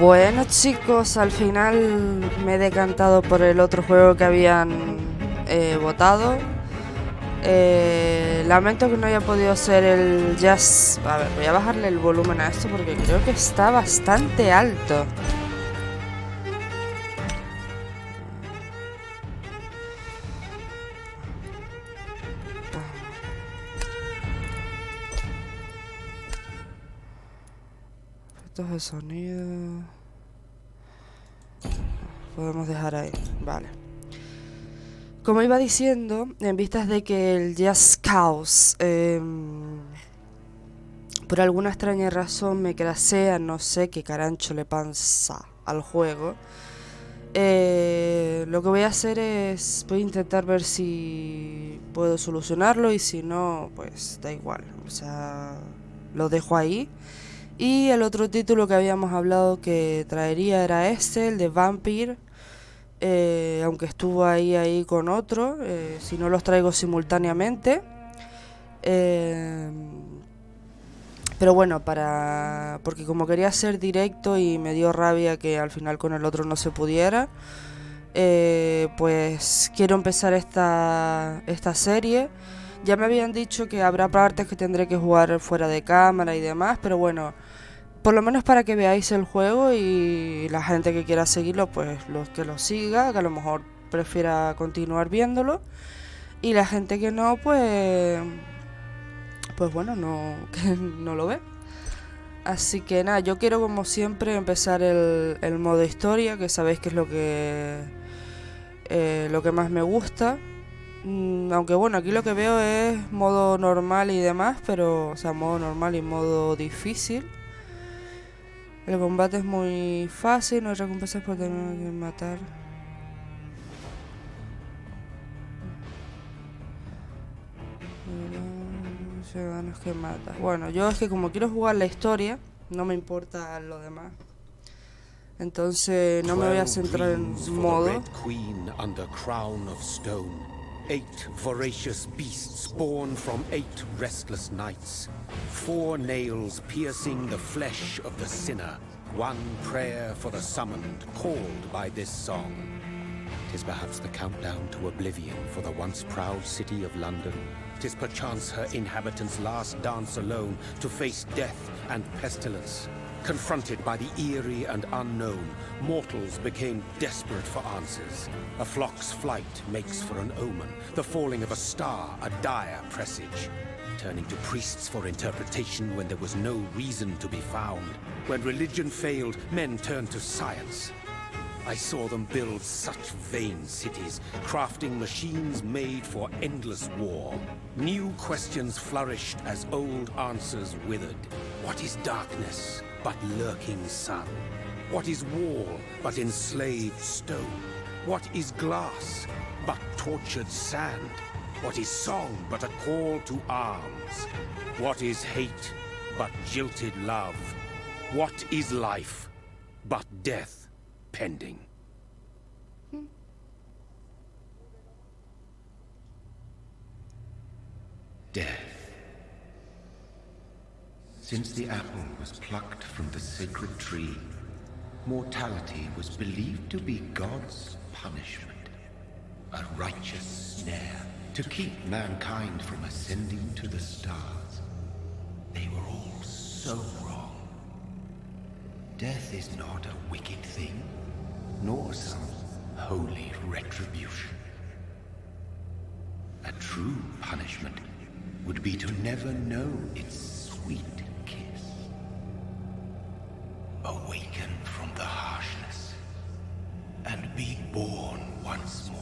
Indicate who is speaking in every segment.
Speaker 1: Bueno, chicos, al final me he decantado por el otro juego que habían votado. Lamento que no haya podido ser el jazz. A ver, voy a bajarle el volumen a esto porque creo que está bastante alto. Efectos de sonido. Podemos dejar ahí, vale. Como iba diciendo, en vistas de que el Just Cause por alguna extraña razón me crashea, no sé qué carancho le pasa al juego. Lo que voy a hacer es, voy a intentar ver si puedo solucionarlo y si no, pues da igual, o sea, lo dejo ahí. Y el otro título que habíamos hablado que traería era este, el de Vampyr. Aunque estuvo ahí con otro, si no los traigo simultáneamente. Pero bueno, porque como quería ser directo y me dio rabia que al final con el otro no se pudiera, pues quiero empezar esta serie. Ya me habían dicho que habrá partes que tendré que jugar fuera de cámara y demás, pero bueno, por lo menos para que veáis el juego y la gente que quiera seguirlo, pues los que lo siga, que a lo mejor prefiera continuar viéndolo. Y la gente que no, pues bueno, no, que no lo ve. Así que nada, yo quiero como siempre empezar el modo historia, que sabéis que es lo que más me gusta. Aunque bueno, aquí lo que veo es modo normal y demás, pero, o sea, modo normal y modo difícil. El combate es muy fácil, no hay recompensas por tener que matar. Ganas que matas. Bueno, yo es que como quiero jugar la historia, no me importa lo demás. Entonces no me voy a centrar en modo.
Speaker 2: 8 voracious beasts born from 8 restless nights. 4 nails piercing the flesh of the sinner. 1 prayer for the summoned, called by this song. 'Tis perhaps the countdown to oblivion for the once proud city of London. 'Tis perchance her inhabitants' last dance alone to face death and pestilence. Confronted by the eerie and unknown, mortals became desperate for answers. A flock's flight makes for an omen, the falling of a star a dire presage. Turning to priests for interpretation when there was no reason to be found. When religion failed, men turned to science. I saw them build such vain cities, crafting machines made for endless war. New questions flourished as old answers withered. What is darkness but lurking sun? What is wall but enslaved stone? What is glass but tortured sand? What is song but a call to arms? What is hate but jilted love? What is life but death pending?
Speaker 3: Death. Since the apple was plucked from the sacred tree, mortality was believed to be God's punishment, a righteous snare to keep mankind from ascending to the stars. They were all so wrong. Death is not a wicked thing, nor some holy retribution. A true punishment would be to never know its sweet kiss. Awaken from the harshness and be born once more.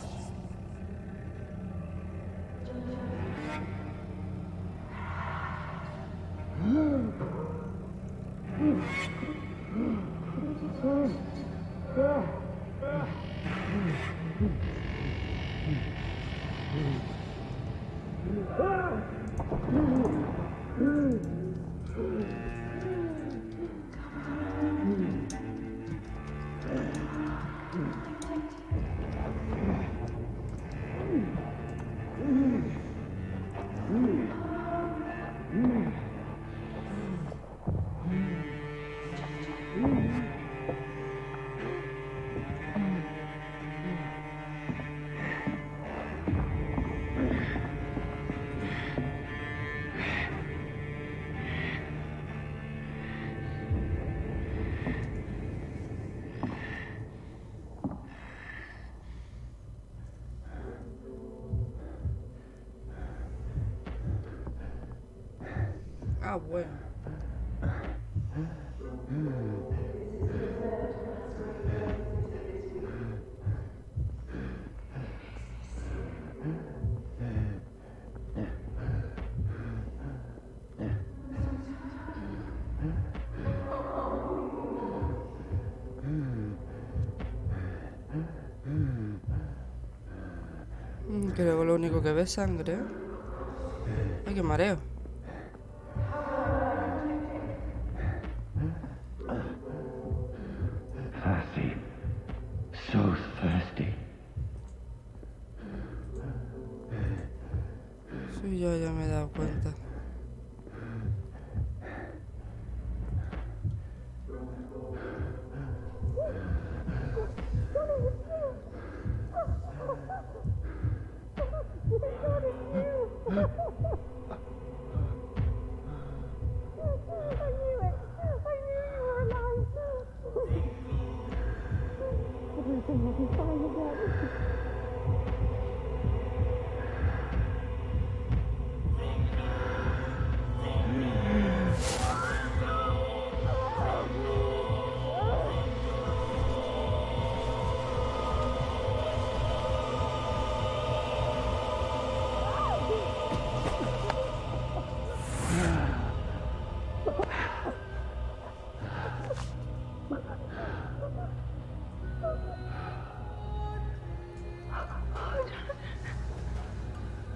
Speaker 1: Ah, bueno. Creo que lo único que ve es sangre, ¿eh? Ay, qué mareo.
Speaker 3: Thirsty. So thirsty.
Speaker 1: Sí, yo ya me he dado cuenta.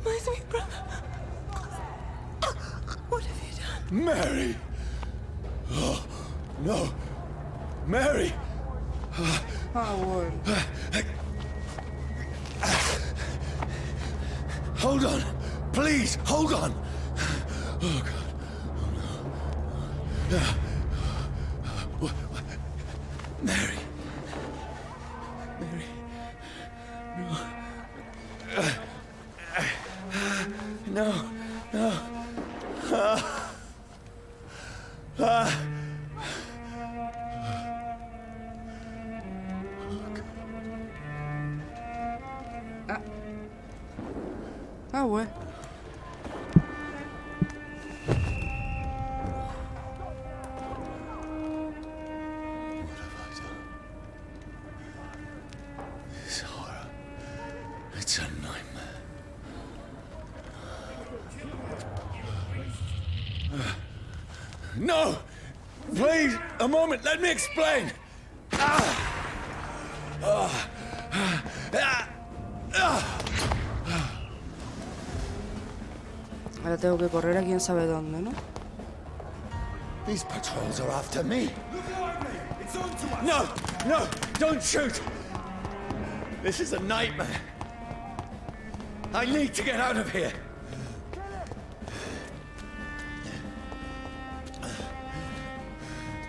Speaker 4: My sweet brother. What have you done?
Speaker 2: Mary! Oh, no! Mary!
Speaker 1: Ah, bueno.
Speaker 2: Hold on! Please, hold on! Oh, God. Oh, no. Mary. Mary. No. No.
Speaker 1: Ah, bueno.
Speaker 2: What have I done? This horror. It's a nightmare. No! Please, a moment, let me explain!
Speaker 1: Ahora tengo que correr a quién sabe dónde, ¿no?
Speaker 2: These patrols are after me. No! No! Don't shoot! This is a nightmare. I need to get out of here.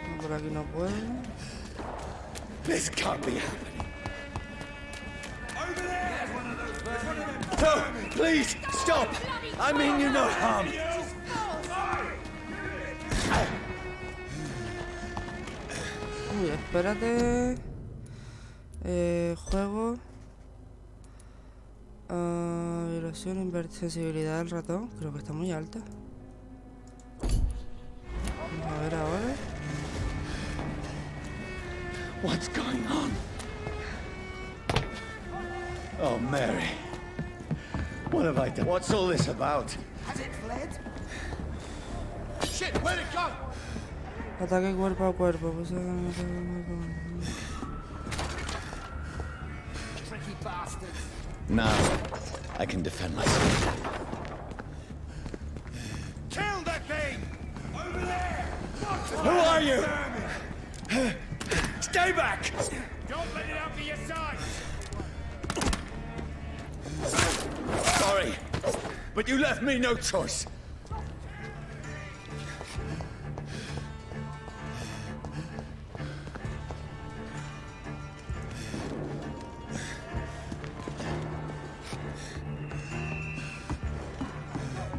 Speaker 1: No, por aquí no puedo.
Speaker 2: This can't be happening. No! Please, stop! I mean you no harm.
Speaker 1: Uy, espérate. Juego. Vibración, invertir sensibilidad del ratón. Creo que está muy alta. Vamos a ver ahora.
Speaker 2: What's going on? Oh, Mary. What have I done? What's all this about?
Speaker 4: Has it fled? Shit, where'd it go?
Speaker 1: Ataque cuerpo a cuerpo. Pues,
Speaker 4: Tricky bastards.
Speaker 2: Now, I can defend myself.
Speaker 4: Kill that thing! Over there!
Speaker 2: Who are you? Stay back!
Speaker 4: Don't let it out for your side!
Speaker 2: Sorry, but you left me no choice.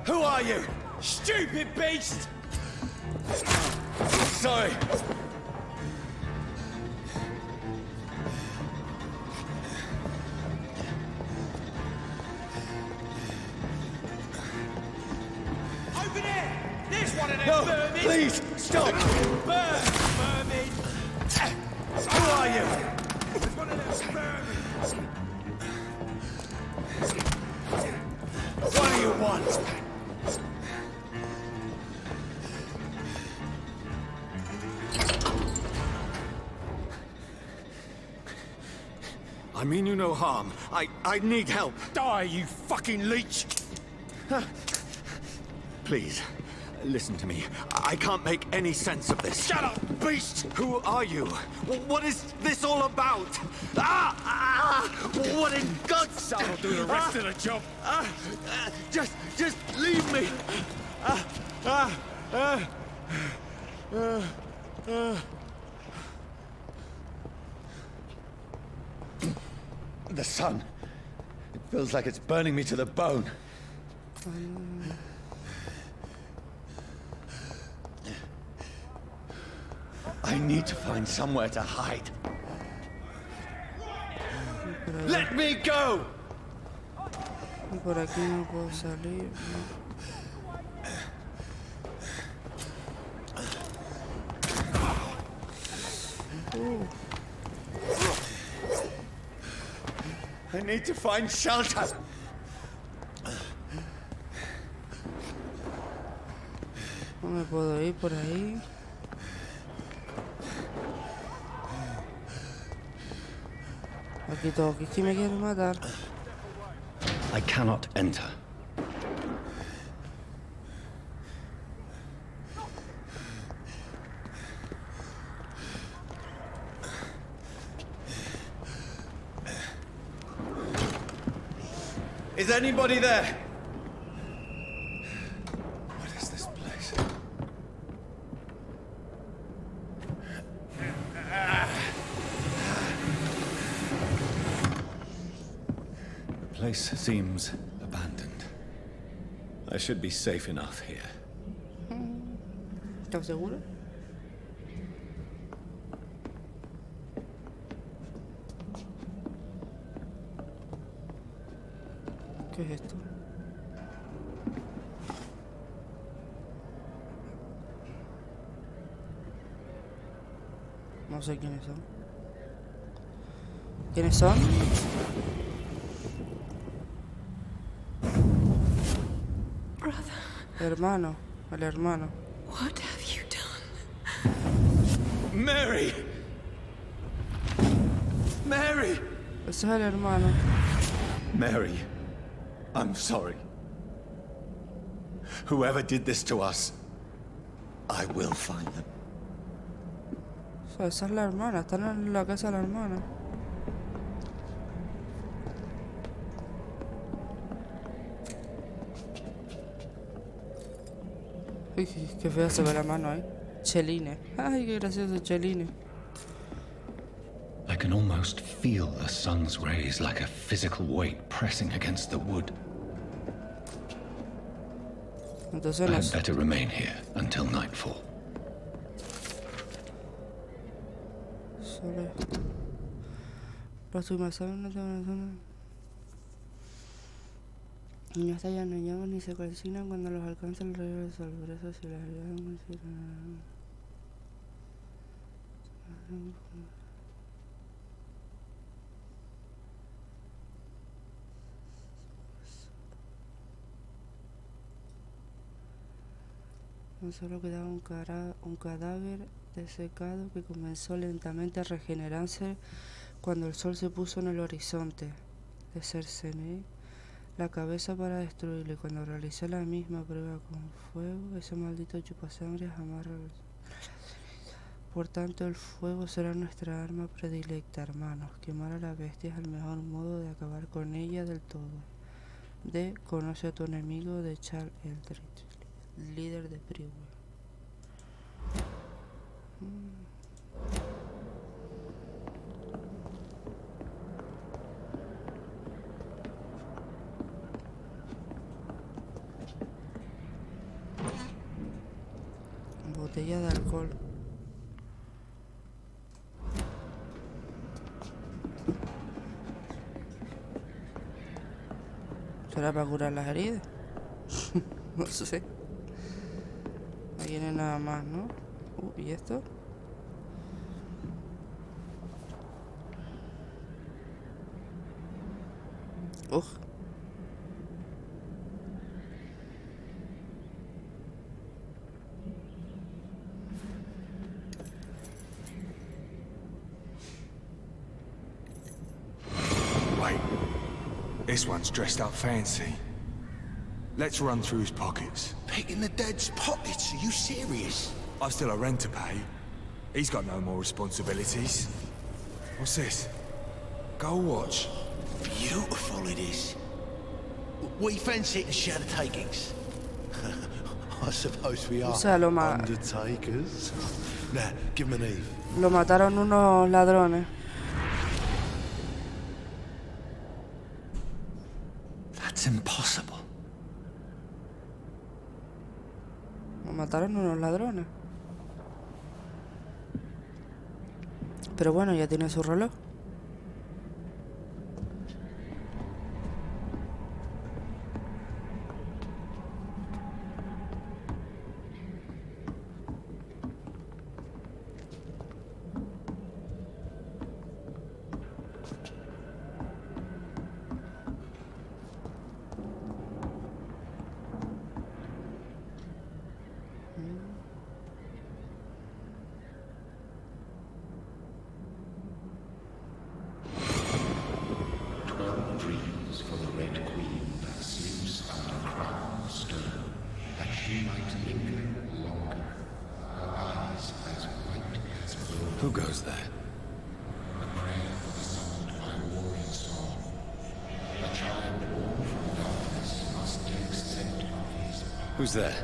Speaker 2: Who are you? Stupid beast! Sorry.
Speaker 4: Over there! There's one of them
Speaker 5: No,
Speaker 4: vermin!
Speaker 5: please, stop!
Speaker 4: Vermin!
Speaker 5: Who are you?
Speaker 4: There's one of them vermin!
Speaker 5: What do you want? I mean you no harm. I need help.
Speaker 4: Die, you fucking leech!
Speaker 5: Please, listen to me. I can't make any sense of this.
Speaker 4: Shut up, beast!
Speaker 5: Who are you? What is this all about? What in God's name?
Speaker 4: I'll do the rest of the job.
Speaker 5: Just leave me. The sun. It feels like it's burning me to the bone. I need to find somewhere to hide. Let me go!
Speaker 1: Y por aquí no puedo salir.
Speaker 5: I need to find shelter.
Speaker 1: No me puedo ir por ahí. Aquí todo, que me quiere matar.
Speaker 5: I cannot enter. Is anybody there? What is this place? The place seems abandoned. I should be safe enough here.
Speaker 1: ¿Estás seguro? ¿Qué es esto? No sé quiénes son. ¿Quiénes son?
Speaker 6: Brother,
Speaker 1: Hermano, el hermano.
Speaker 6: what have you done?
Speaker 5: Mary! Mary!
Speaker 1: Ese es el hermano.
Speaker 5: Mary, I'm sorry. Whoever did this to us, I will find them.
Speaker 1: O sea, esa es la hermana. Están en la casa de la hermana. Uy, qué feo se ve la mano ahí. Cheline. Ay, qué gracioso, Cheline.
Speaker 3: I can almost feel the sun's rays like a physical weight pressing against the wood.
Speaker 1: Entonces
Speaker 3: I
Speaker 1: no
Speaker 3: had
Speaker 1: sé.
Speaker 3: better remain here until nightfall.
Speaker 1: Sobre. Los tumasanos no te no estallan, no llaman ni se calcinan cuando los alcanza el rayo del sol. Por eso si las ayudan, no solo quedaba un cadáver desecado que comenzó lentamente a regenerarse cuando el sol se puso en el horizonte. De cercené la cabeza para destruirlo, y cuando realicé la misma prueba con fuego, ese maldito chupasangre jamás regresó. Por tanto, el fuego será nuestra arma predilecta, hermanos. Quemar a la bestia es el mejor modo de acabar con ella del todo. De Conoce a tu enemigo, de Charles Eldridge, líder de Priwe. Botella de alcohol. ¿Será para curar las heridas? No sé. Aquí no hay nada más, ¿no? ¿Y esto? Uf.
Speaker 7: Wait. This one's dressed up fancy. Let's run through his pockets.
Speaker 4: Picking the dead's pockets? Are you serious?
Speaker 7: I've still a rent to pay. He's got no more responsibilities. What's this? Go watch.
Speaker 4: Beautiful it is. We fancy it and share the takings. I suppose we are
Speaker 1: O sea,
Speaker 4: undertakers. Nah, give him an Eve.
Speaker 1: lo mataron unos ladrones.
Speaker 5: That's impossible.
Speaker 1: Lo mataron unos ladrones. Pero bueno, ya tiene su reloj.
Speaker 5: Who goes there? Who's there?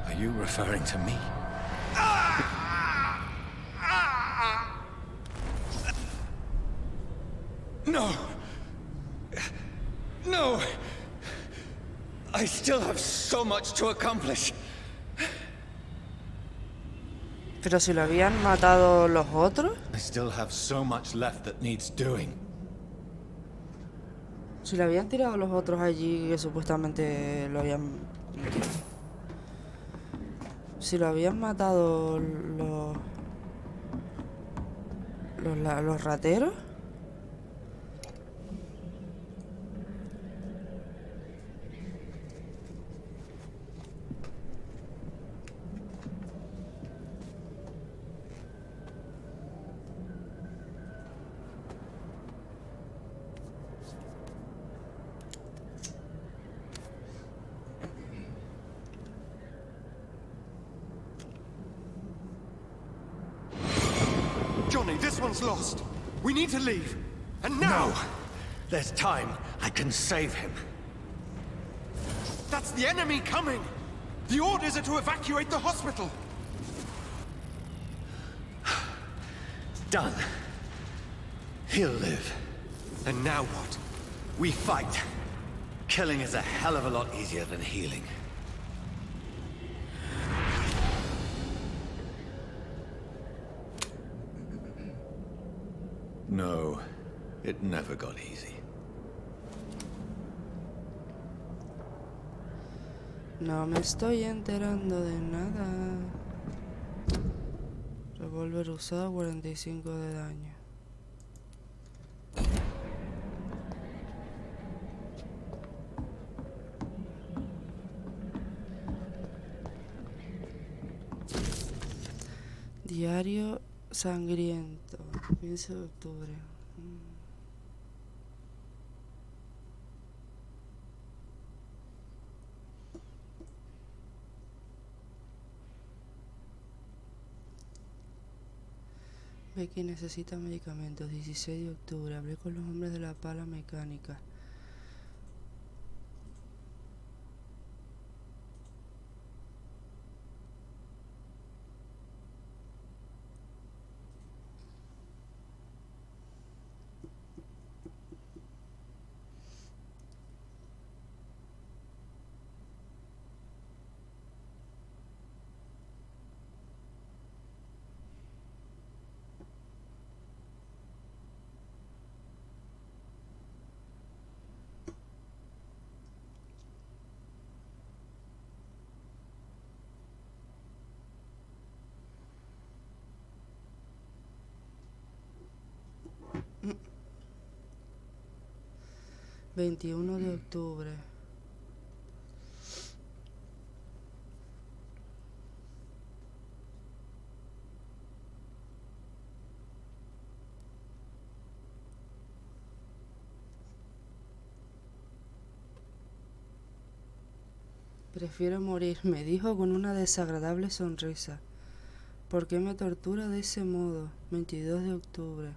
Speaker 5: Are you referring to me? No! No! I still have so much to accomplish.
Speaker 1: Pero si lo habían matado los otros.
Speaker 5: I still have so much left that needs doing.
Speaker 1: Si lo habían tirado los otros allí que supuestamente lo habían... Si lo habían matado los rateros.
Speaker 7: Johnny, this one's lost. We need to leave. And now!
Speaker 5: No! There's time. I can save him.
Speaker 7: That's the enemy coming! The orders are to evacuate the hospital!
Speaker 5: Done. He'll live.
Speaker 7: And now what?
Speaker 5: We fight. Killing is a hell of a lot easier than healing. No, it never got easy.
Speaker 1: No me estoy enterando de nada. Revólver usado, 45 de daño. Diario sangriento, 15 de octubre. Becky necesita medicamentos, 16 de octubre. Hablé con los hombres de la pala mecánica. 21 de octubre. Prefiero morir, me dijo con una desagradable sonrisa. ¿Por qué me tortura de ese modo? 22 de octubre.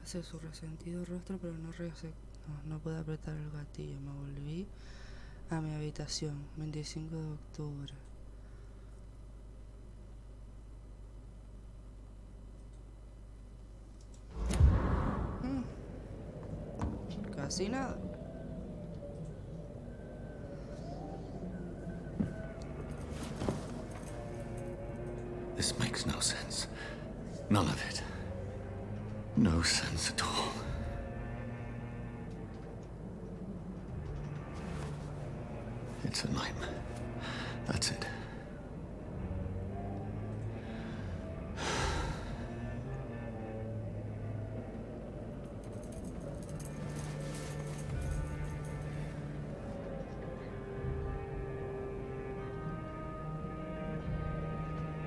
Speaker 1: Hacia su resentido rostro, pero no pude apretar el gatillo. Me volví a mi habitación. 25 de octubre. Casi nada.
Speaker 5: This makes no sense. None of it. No sense at all. It's a nightmare. That's it.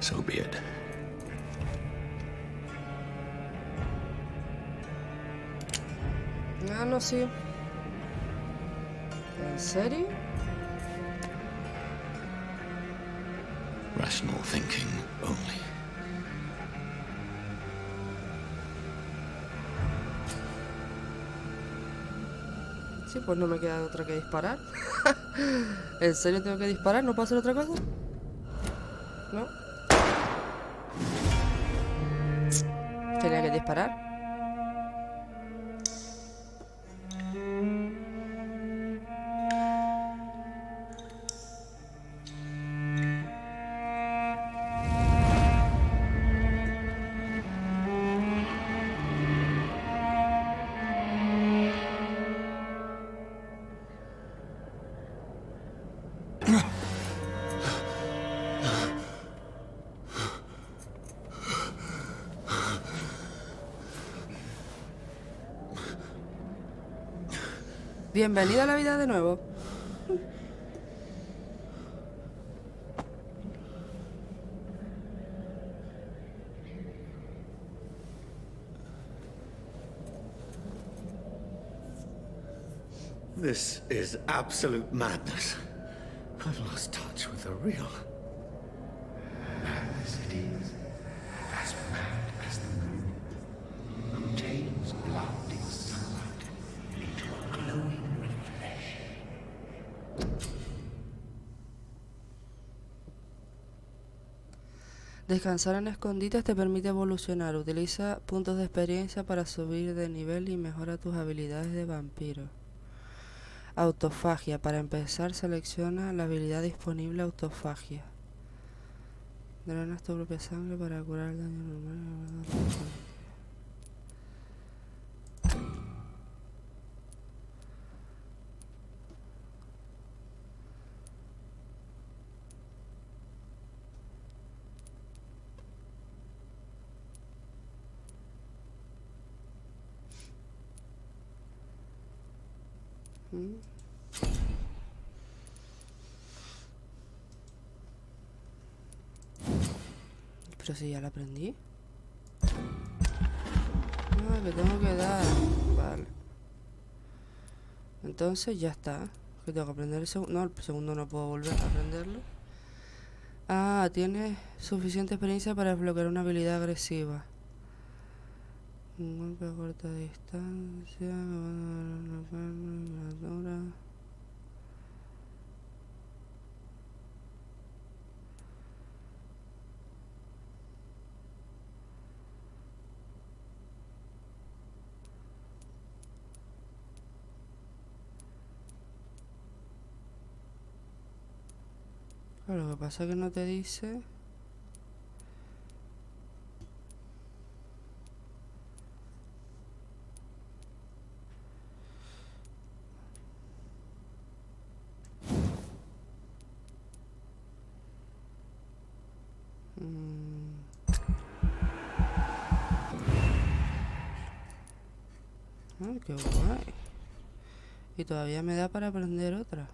Speaker 5: So be it.
Speaker 1: Ah, no, sí. ¿En serio?
Speaker 5: Rational thinking only.
Speaker 1: Sí, pues no me queda otra que disparar. ¿En serio tengo que disparar? ¿No puedo hacer otra cosa? ¿No? Tenía que disparar. Bienvenida a la vida de nuevo.
Speaker 5: This is absolute madness. I've lost touch with the real.
Speaker 3: Madness it is, as mad as the moon, who tames blood in sunlight into a glowing reflection.
Speaker 1: Descansar en escondites te permite evolucionar. Utiliza puntos de experiencia para subir de nivel y mejora tus habilidades de vampiro. Autofagia. Para empezar, selecciona la habilidad disponible autofagia. Drenas tu propia sangre para curar el daño normal. Pero si ya la aprendí. Ah, que tengo que dar. Vale. Entonces ya está. Que tengo que aprender el segundo. No, el segundo no puedo volver a aprenderlo. Ah, tienes suficiente experiencia para desbloquear una habilidad agresiva. Un golpe a corta distancia. Claro, lo que pasa es que no te dice. Ay, qué guay. Y todavía me da para aprender otra.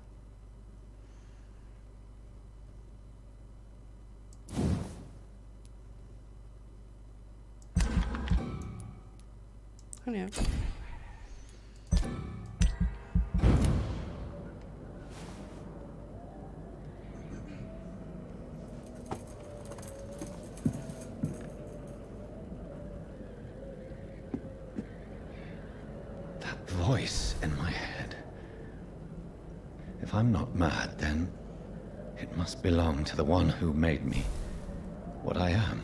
Speaker 1: Genial.
Speaker 3: Voice in my head. If I'm not mad, then it must belong to the one who made me what I am.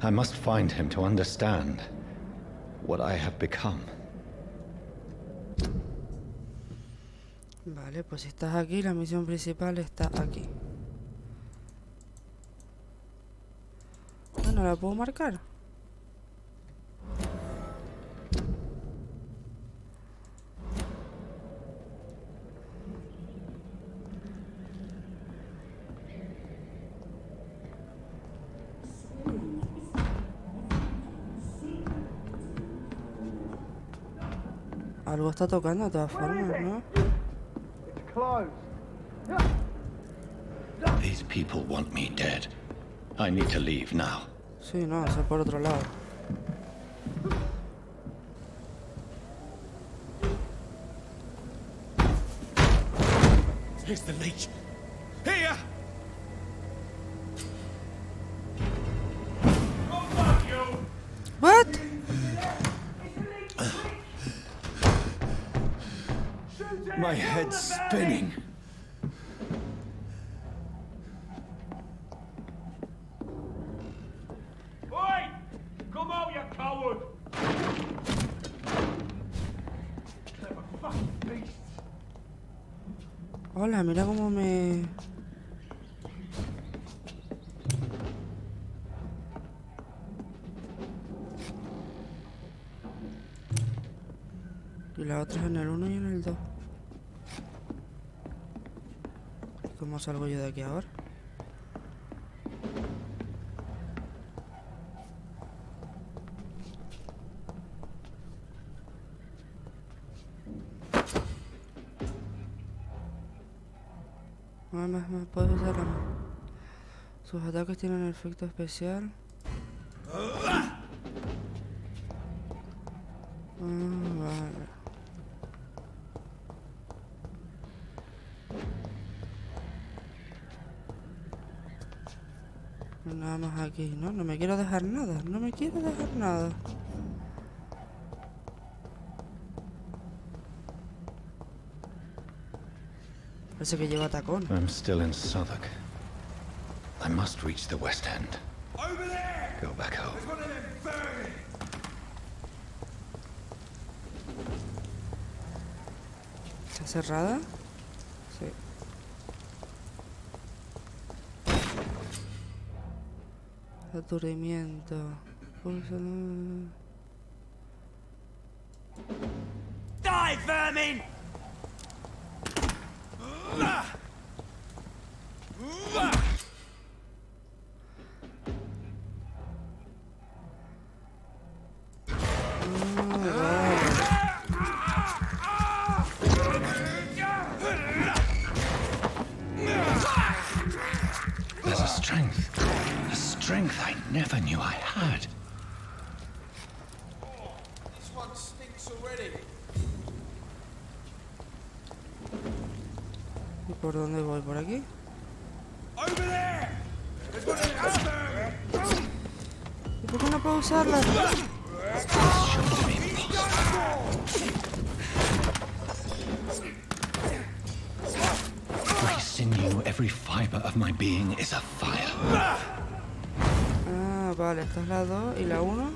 Speaker 3: I must find him to understand what I have become.
Speaker 1: Vale, pues si estás aquí, la misión principal está aquí. Bueno, ¿la puedo marcar? Algo está tocando de todas formas, ¿no?
Speaker 3: These people want me dead. I need to leave now.
Speaker 1: Sí, no, es por otro lado.
Speaker 7: Here's the leech. Here!
Speaker 1: What?
Speaker 5: My head's spinning.
Speaker 8: Oi! Come out, you coward! Clever fucking beasts!
Speaker 1: Hola, mira cómo me... Y la otra es en el 1 y en el 2. ¿Cómo salgo yo de aquí ahora? Más, puedes usar la mano. Sus ataques tienen efecto especial. Vale. Nada más aquí, ¿no? No me quiero dejar nada. No me quiero dejar nada. Parece que lleva tacón.
Speaker 3: I'm still in Southwark. I must reach the West End.
Speaker 7: Over there!
Speaker 3: Go back home.
Speaker 7: There's one of them burning!
Speaker 1: ¿Está cerrada? Sí. Aturdimiento. Pulsa...
Speaker 8: Die, vermin!
Speaker 3: There's a strength I never knew I had.
Speaker 7: This one stinks already.
Speaker 1: ¿Y por dónde voy? ¿Por aquí?
Speaker 7: Over there! There's one of them.
Speaker 1: ¿Y por qué no puedo usarla?
Speaker 3: Every sinew, every fiber of my being is afire.
Speaker 1: Ah, vale, esta es la 2 y la 1.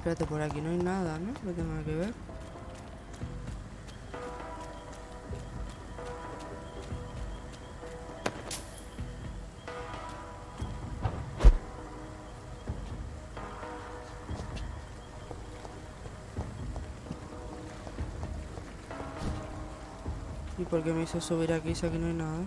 Speaker 1: Espérate, por aquí no hay nada, ¿no? No tengo que ver. ¿Y por qué me hizo subir aquí si aquí no hay nada?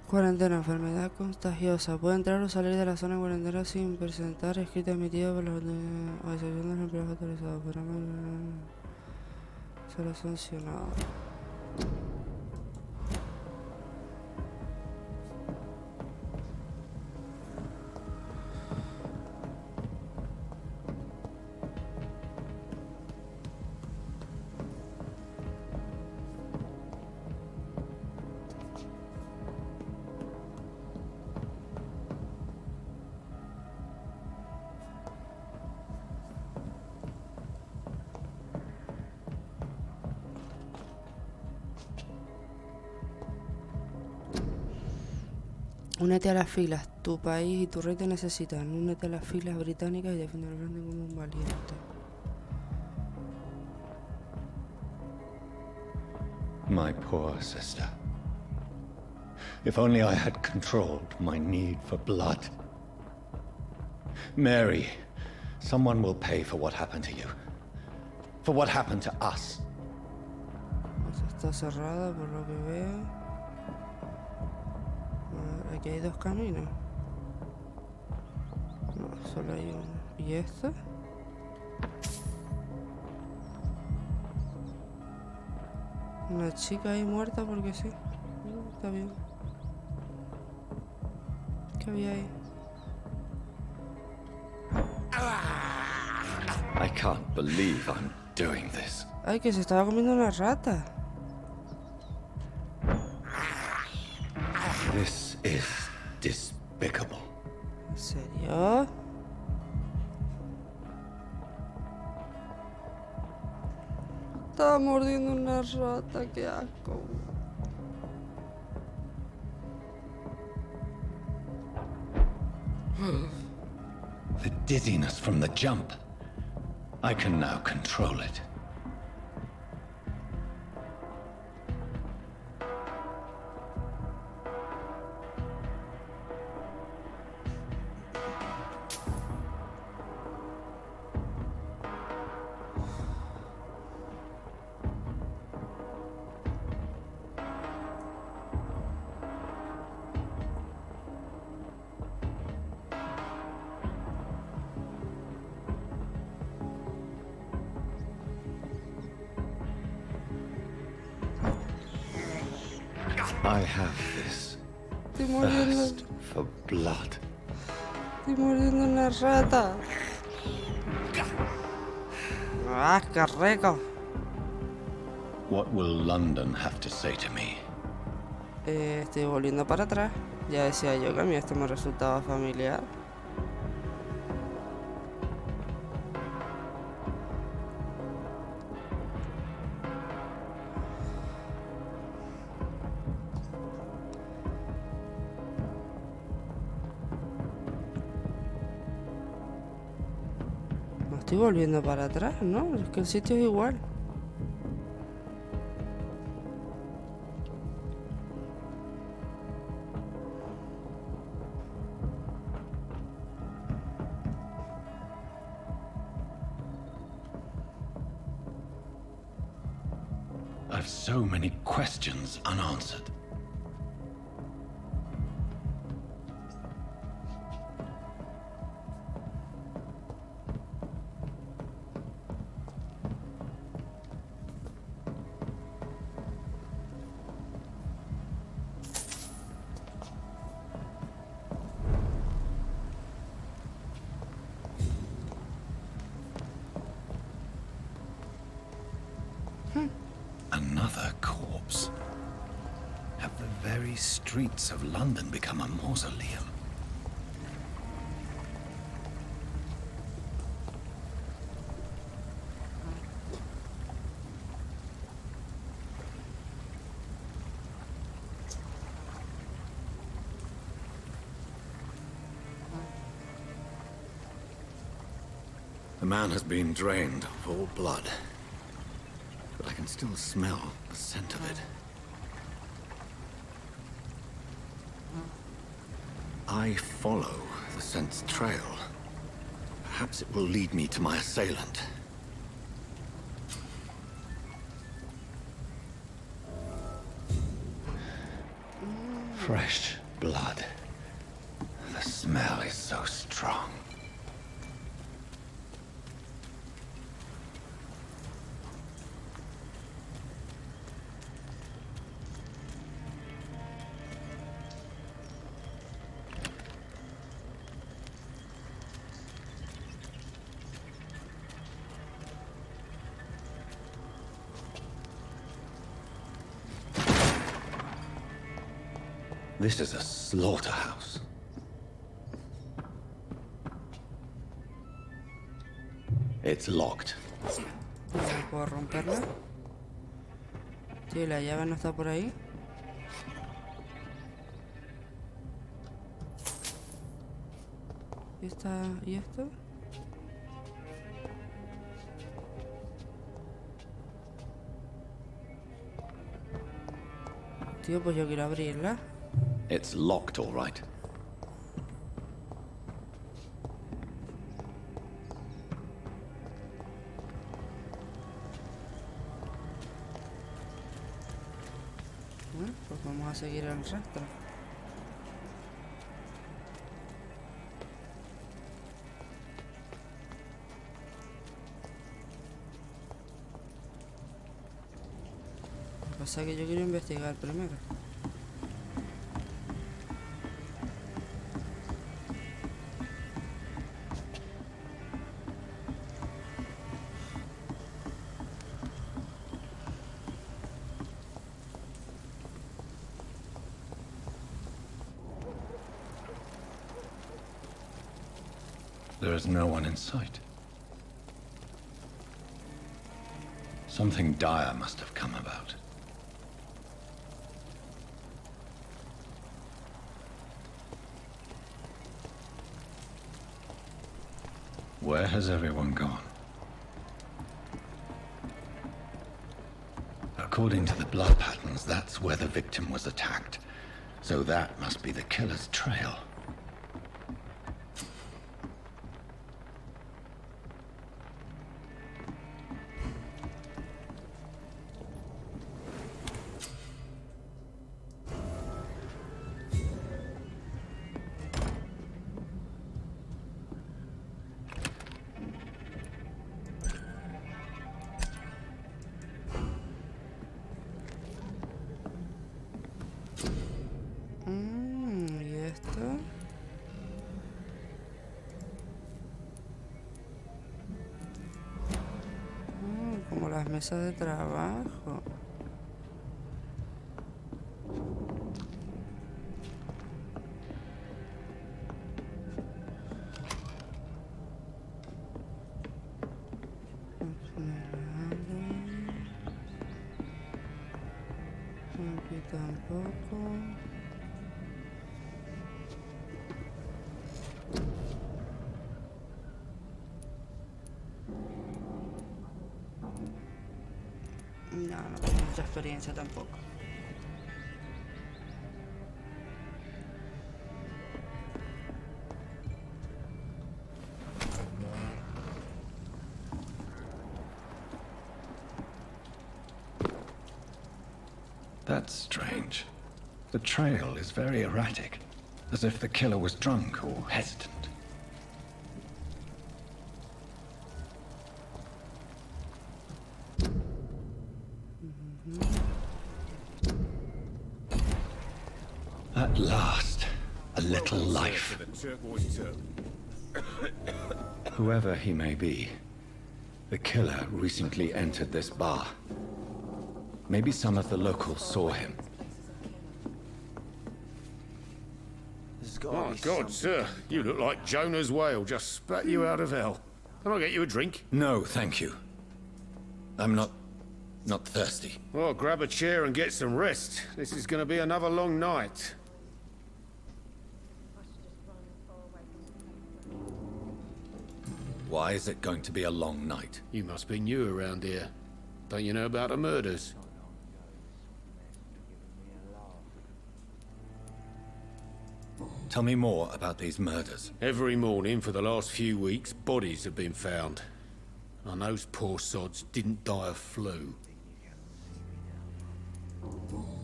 Speaker 1: Cuarentena, enfermedad contagiosa. Puede entrar o salir de la zona de cuarentena sin presentar escrito emitido por los a excepción de los empleados autorizados. Será sancionado. Únete a las filas. Tu país y tu rey te necesitan. Únete a las filas británicas y defiende al grande como un valiente.
Speaker 5: My poor sister. If only I had controlled my need for blood. Mary, someone will pay for what happened to you. For what happened to us.
Speaker 1: Pues está cerrada por lo que veo. Aquí hay dos caminos. No, solo hay uno. ¿Y este? Una chica ahí muerta porque sí. Está bien. ¿Qué había ahí?
Speaker 5: I can't believe I'm doing this.
Speaker 1: Ay, que se estaba comiendo una rata.
Speaker 5: This is despicable.
Speaker 1: ¿En serio? Estaba mordiendo una rata, qué asco.
Speaker 5: The dizziness from the jump. I can now control it. I have this
Speaker 1: Estoy mordiendo.
Speaker 5: thirst for blood.
Speaker 1: Estoy mordiendo una rata. ¡Ah, qué rico!
Speaker 5: What will London have to say to me?
Speaker 1: Estoy volviendo para atrás. Ya decía yo que a mí esto me resultaba familiar. No estoy volviendo para atrás, ¿no? Es que el sitio es igual.
Speaker 5: I've so many questions unanswered. very streets of London become a mausoleum. The man has been drained of all blood, but I can still smell the scent of it. I follow the scent's trail. Perhaps it will lead me to my assailant. Fresh blood. The smell is so strong. This is a slaughterhouse. It's locked.
Speaker 1: No puedo romperla. Sí, la llave no está por ahí. ¿Y esta? ¿Y esto? Tío, pues yo quiero abrirla.
Speaker 5: It's locked, all right.
Speaker 1: Bueno, pues vamos a seguir el rastro. Lo que pasa es que yo quiero investigar primero.
Speaker 5: There is no one in sight. Something dire must have come about. Where has everyone gone? According to the blood patterns, that's where the victim was attacked. So that must be the killer's trail.
Speaker 1: ¿Y esto? Como las mesas de trabajo. Aquí tampoco. No tengo mucha experiencia tampoco.
Speaker 5: That's strange. The trail is very erratic, as if the killer was drunk or hesitant. At last, a little life. Whoever he may be, the killer recently entered this bar. Maybe some of the locals saw him.
Speaker 4: gotta
Speaker 9: My
Speaker 4: be
Speaker 9: God,
Speaker 4: something.
Speaker 9: sir, you look like Jonah's whale just spat you out of hell. Can I get you a drink?
Speaker 5: No, thank you. I'm not thirsty.
Speaker 9: Well, grab a chair and get some rest. This is going to be another long night.
Speaker 5: Why is it going to be a long night?
Speaker 9: You must be new around here. Don't you know about the murders?
Speaker 5: Tell me more about these murders.
Speaker 9: Every morning for the last few weeks, bodies have been found. And those poor sods didn't die of flu.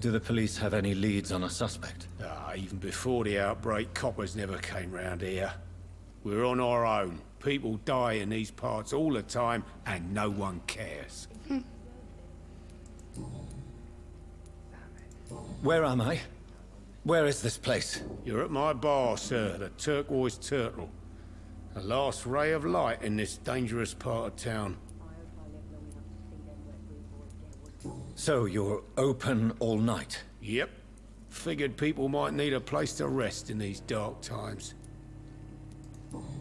Speaker 5: Do the police have any leads on a suspect?
Speaker 9: Even before the outbreak, coppers never came round here. We're on our own. People die in these parts all the time, and no one cares.
Speaker 5: Where am I? Where is this place?
Speaker 9: You're at my bar, sir, the Turquoise Turtle. The last ray of light in this dangerous part of town.
Speaker 5: So you're open all night?
Speaker 9: Yep. Figured people might need a place to rest in these dark times.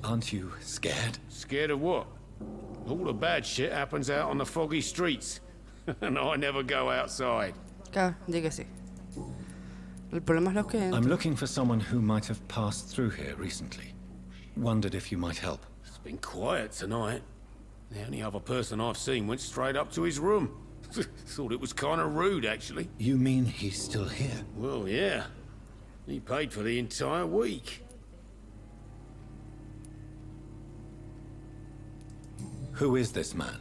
Speaker 5: Aren't you scared?
Speaker 9: Scared of what? All the bad shit happens out on the foggy streets. And I never go outside.
Speaker 1: Claro, di que sí. El problema es lo que
Speaker 5: I'm
Speaker 1: entra.
Speaker 5: looking for someone who might have passed through here recently. Wondered if you might help.
Speaker 9: It's been quiet tonight. The only other person I've seen went straight up to his room. Thought it was kind of rude, actually.
Speaker 5: You mean he's still here?
Speaker 9: Well, yeah. He paid for the entire week.
Speaker 5: Who is this man?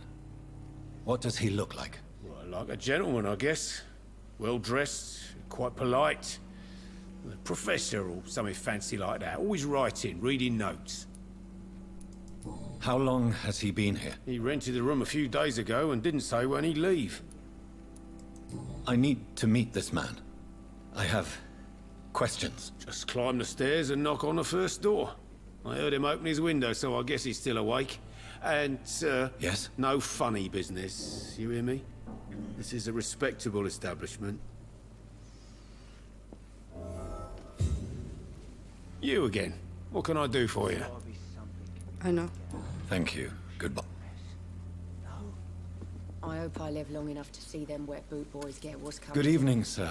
Speaker 5: What does he look like?
Speaker 9: Well, like a gentleman, I guess. Well-dressed, quite polite. A professor or something fancy like that. Always writing, reading notes.
Speaker 5: How long has he been here?
Speaker 9: He rented the room a few days ago and didn't say when he'd leave.
Speaker 5: I need to meet this man. I have questions.
Speaker 9: Just climb the stairs and knock on the first door. I heard him open his window, so I guess he's still awake. And,
Speaker 5: Yes?
Speaker 9: no funny business, you hear me? This is a respectable establishment. You again. What can I do for you?
Speaker 1: I know.
Speaker 5: Thank you. Goodbye.
Speaker 10: I hope I live long enough to see them wet boot boys get what's coming.
Speaker 5: Good evening, sir.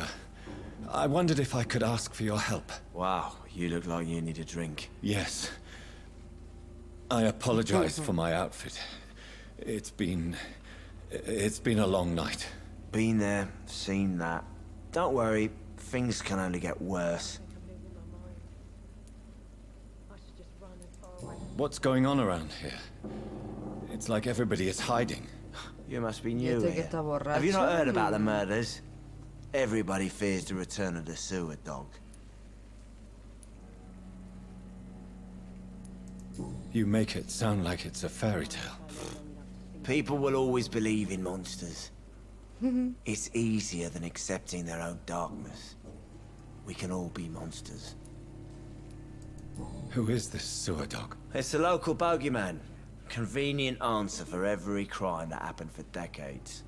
Speaker 5: I wondered if I could ask for your help.
Speaker 4: Wow, you look like you need a drink.
Speaker 5: Yes. I apologize for my outfit. It's been a long night.
Speaker 4: Been there, seen that. Don't worry, things can only get worse.
Speaker 5: What's going on around here? It's like everybody is hiding.
Speaker 4: You must be
Speaker 1: Y
Speaker 4: new
Speaker 1: este que
Speaker 4: here.
Speaker 1: está borracho.
Speaker 4: Have you not heard about the murders? Everybody fears the return of the sewer dog.
Speaker 5: You make it sound like it's a fairy tale.
Speaker 4: People will always believe in monsters. It's easier than accepting their own darkness. We can all be monsters.
Speaker 5: Who is this sewer dog?
Speaker 4: It's the local bogeyman. Convenient answer for every crime that happened for decades.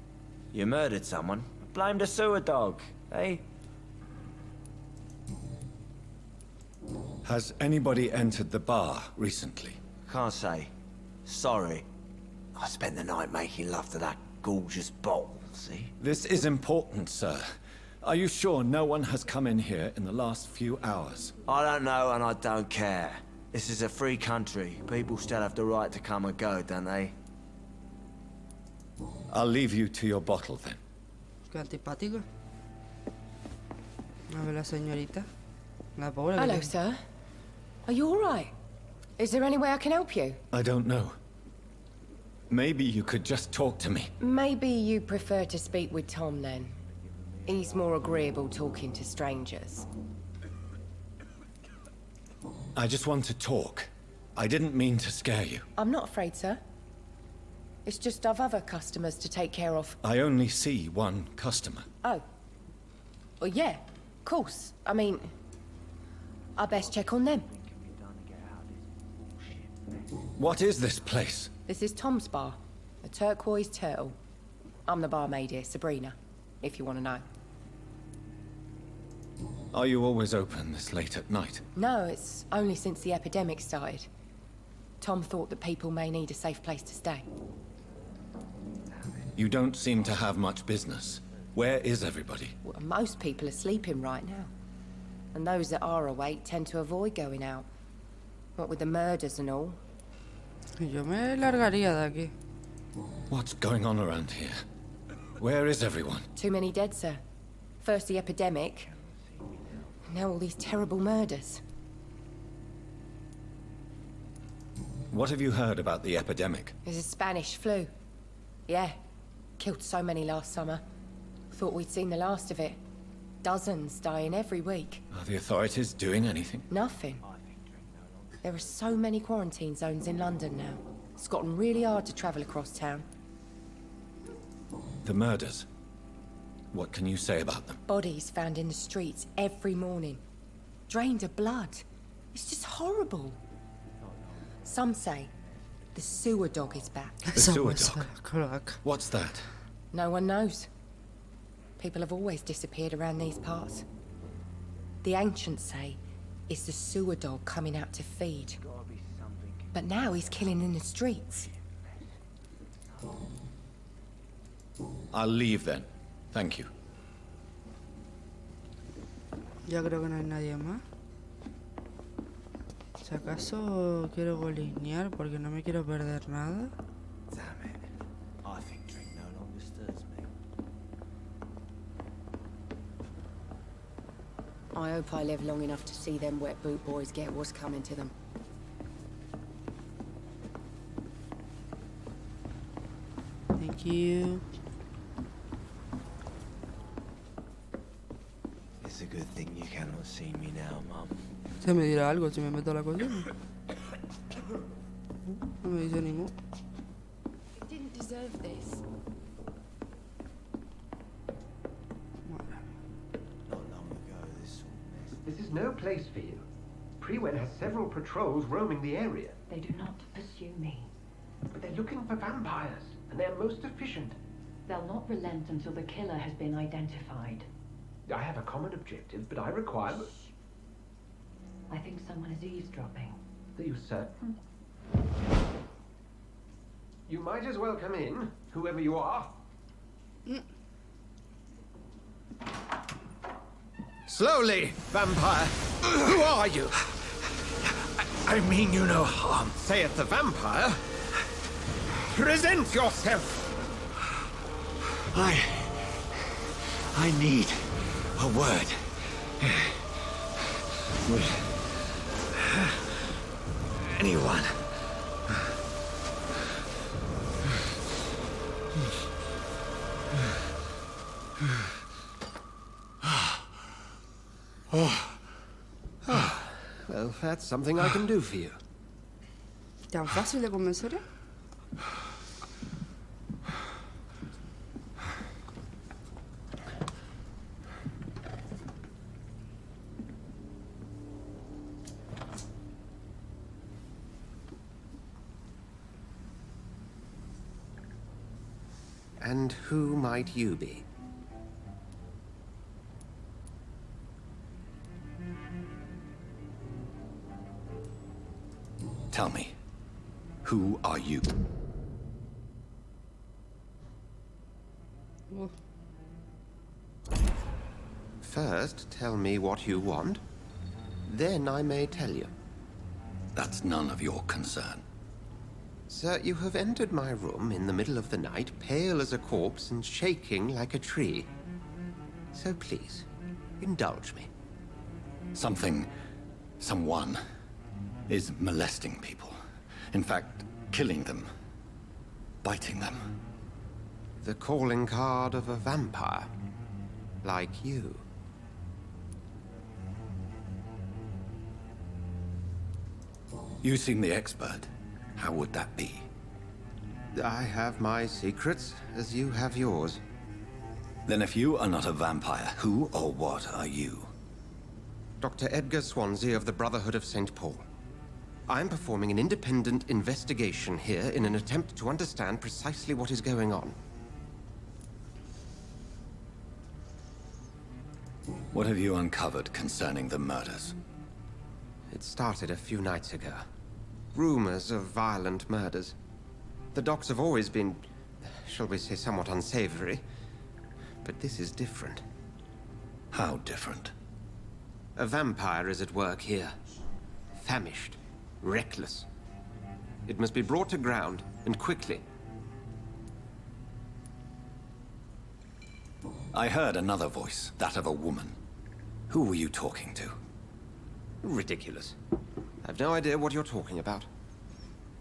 Speaker 4: You murdered someone, blame the sewer dog, eh?
Speaker 5: Has anybody entered the bar recently?
Speaker 4: Can't say. Sorry. I spent the night making love to that gorgeous bottle, see?
Speaker 5: This is important, sir. Are you sure no one has come in here in the last few hours?
Speaker 4: I don't know and I don't care. This is a free country. People still have the right to come and go, don't they?
Speaker 5: I'll leave you to your bottle then.
Speaker 1: Qué antipático. A ver la señorita. La pobre. que
Speaker 10: Hello,
Speaker 1: tiene.
Speaker 10: sir. Are you all right? Is there any way I can help you?
Speaker 5: I don't know. Maybe you could just talk to me.
Speaker 10: Maybe you prefer to speak with Tom then. He's more agreeable talking to strangers.
Speaker 5: I just want to talk. I didn't mean to scare you.
Speaker 10: I'm not afraid, sir. It's just I've other customers to take care of.
Speaker 5: I only see one customer.
Speaker 10: Oh. Well, yeah, of course. I mean, I best check on them.
Speaker 5: What is this place?
Speaker 10: This is Tom's bar, the Turquoise Turtle. I'm the barmaid here, Sabrina, if you want to know.
Speaker 5: Are you always open this late at night?
Speaker 10: No, it's only since the epidemic started. Tom thought that people may need a safe place to stay.
Speaker 5: You don't seem to have much business. Where is everybody?
Speaker 10: Well, most people are sleeping right now. And those that are awake tend to avoid going out. What with the murders and all.
Speaker 1: Yo me largaría de aquí.
Speaker 5: What's going on around here? Where is everyone?
Speaker 10: Too many dead, sir. First the epidemic, now all these terrible murders.
Speaker 5: What have you heard about the epidemic?
Speaker 10: There's a Spanish flu. Yeah, killed so many last summer. Thought we'd seen the last of it. Dozens dying every week.
Speaker 5: Are the authorities doing anything?
Speaker 10: Nothing. There are so many quarantine zones in London now. It's gotten really hard to travel across town.
Speaker 5: The murders. What can you say about them?
Speaker 10: Bodies found in the streets every morning. Drained of blood. It's just horrible. Some say the sewer dog is back.
Speaker 5: The sewer dog? What's that?
Speaker 10: No one knows. People have always disappeared around these parts. The ancients say it's the sewer dog coming out to feed. But now he's killing in the streets.
Speaker 5: I'll leave then. Thank you.
Speaker 1: Ya creo que no hay nadie más. Si acaso quiero golinear porque no me quiero perder nada.
Speaker 4: Damn it. I think drink no longer stirs me.
Speaker 10: I hope I live long enough to see them wet boot boys get what's coming to them.
Speaker 1: Thank you.
Speaker 4: It's a good thing you cannot see me now, Mum.
Speaker 1: Se me dirá algo si me meto a la cocina. No me dice ni mu.
Speaker 10: It didn't deserve this.
Speaker 4: Not long ago, this sort of mess.
Speaker 11: This is no place for you. Prewen has several patrols roaming the area.
Speaker 6: They do not pursue me.
Speaker 11: But they're looking for vampires, and they're most efficient.
Speaker 6: They'll not relent until the killer has been identified.
Speaker 11: I have a common objective, but I require...
Speaker 6: I think someone is eavesdropping.
Speaker 11: Are you certain? You might as well come in, whoever you are.
Speaker 2: Slowly, vampire. Who are you?
Speaker 7: I mean you no harm.
Speaker 2: Saith the vampire. Present yourself.
Speaker 3: I need a word. Would anyone?
Speaker 11: Well, that's something I can do for you.
Speaker 1: ¿Tan fácil de convencer?
Speaker 11: And who might you be?
Speaker 5: Tell me, who are you?
Speaker 11: First, tell me what you want. Then I may tell you.
Speaker 5: That's none of your concern.
Speaker 11: Sir, you have entered my room in the middle of the night, pale as a corpse and shaking like a tree. So please, indulge me.
Speaker 5: Someone is molesting people. In fact, killing them. Biting them.
Speaker 11: The calling card of a vampire. Like you.
Speaker 5: You seem the expert. How would that be?
Speaker 11: I have my secrets, as you have yours.
Speaker 5: Then if you are not a vampire, who or what are you?
Speaker 11: Dr. Edgar Swansea of the Brotherhood of St. Paul. I'm performing an independent investigation here in an attempt to understand precisely what is going on.
Speaker 5: What have you uncovered concerning the murders?
Speaker 11: It started a few nights ago. Rumors of violent murders. The docks have always been, shall we say, somewhat unsavory. But this is different.
Speaker 5: How different?
Speaker 11: A vampire is at work here. Famished. Reckless. It must be brought to ground, and quickly.
Speaker 5: I heard another voice, that of a woman. Who were you talking to?
Speaker 11: Ridiculous. I've no idea what you're talking about.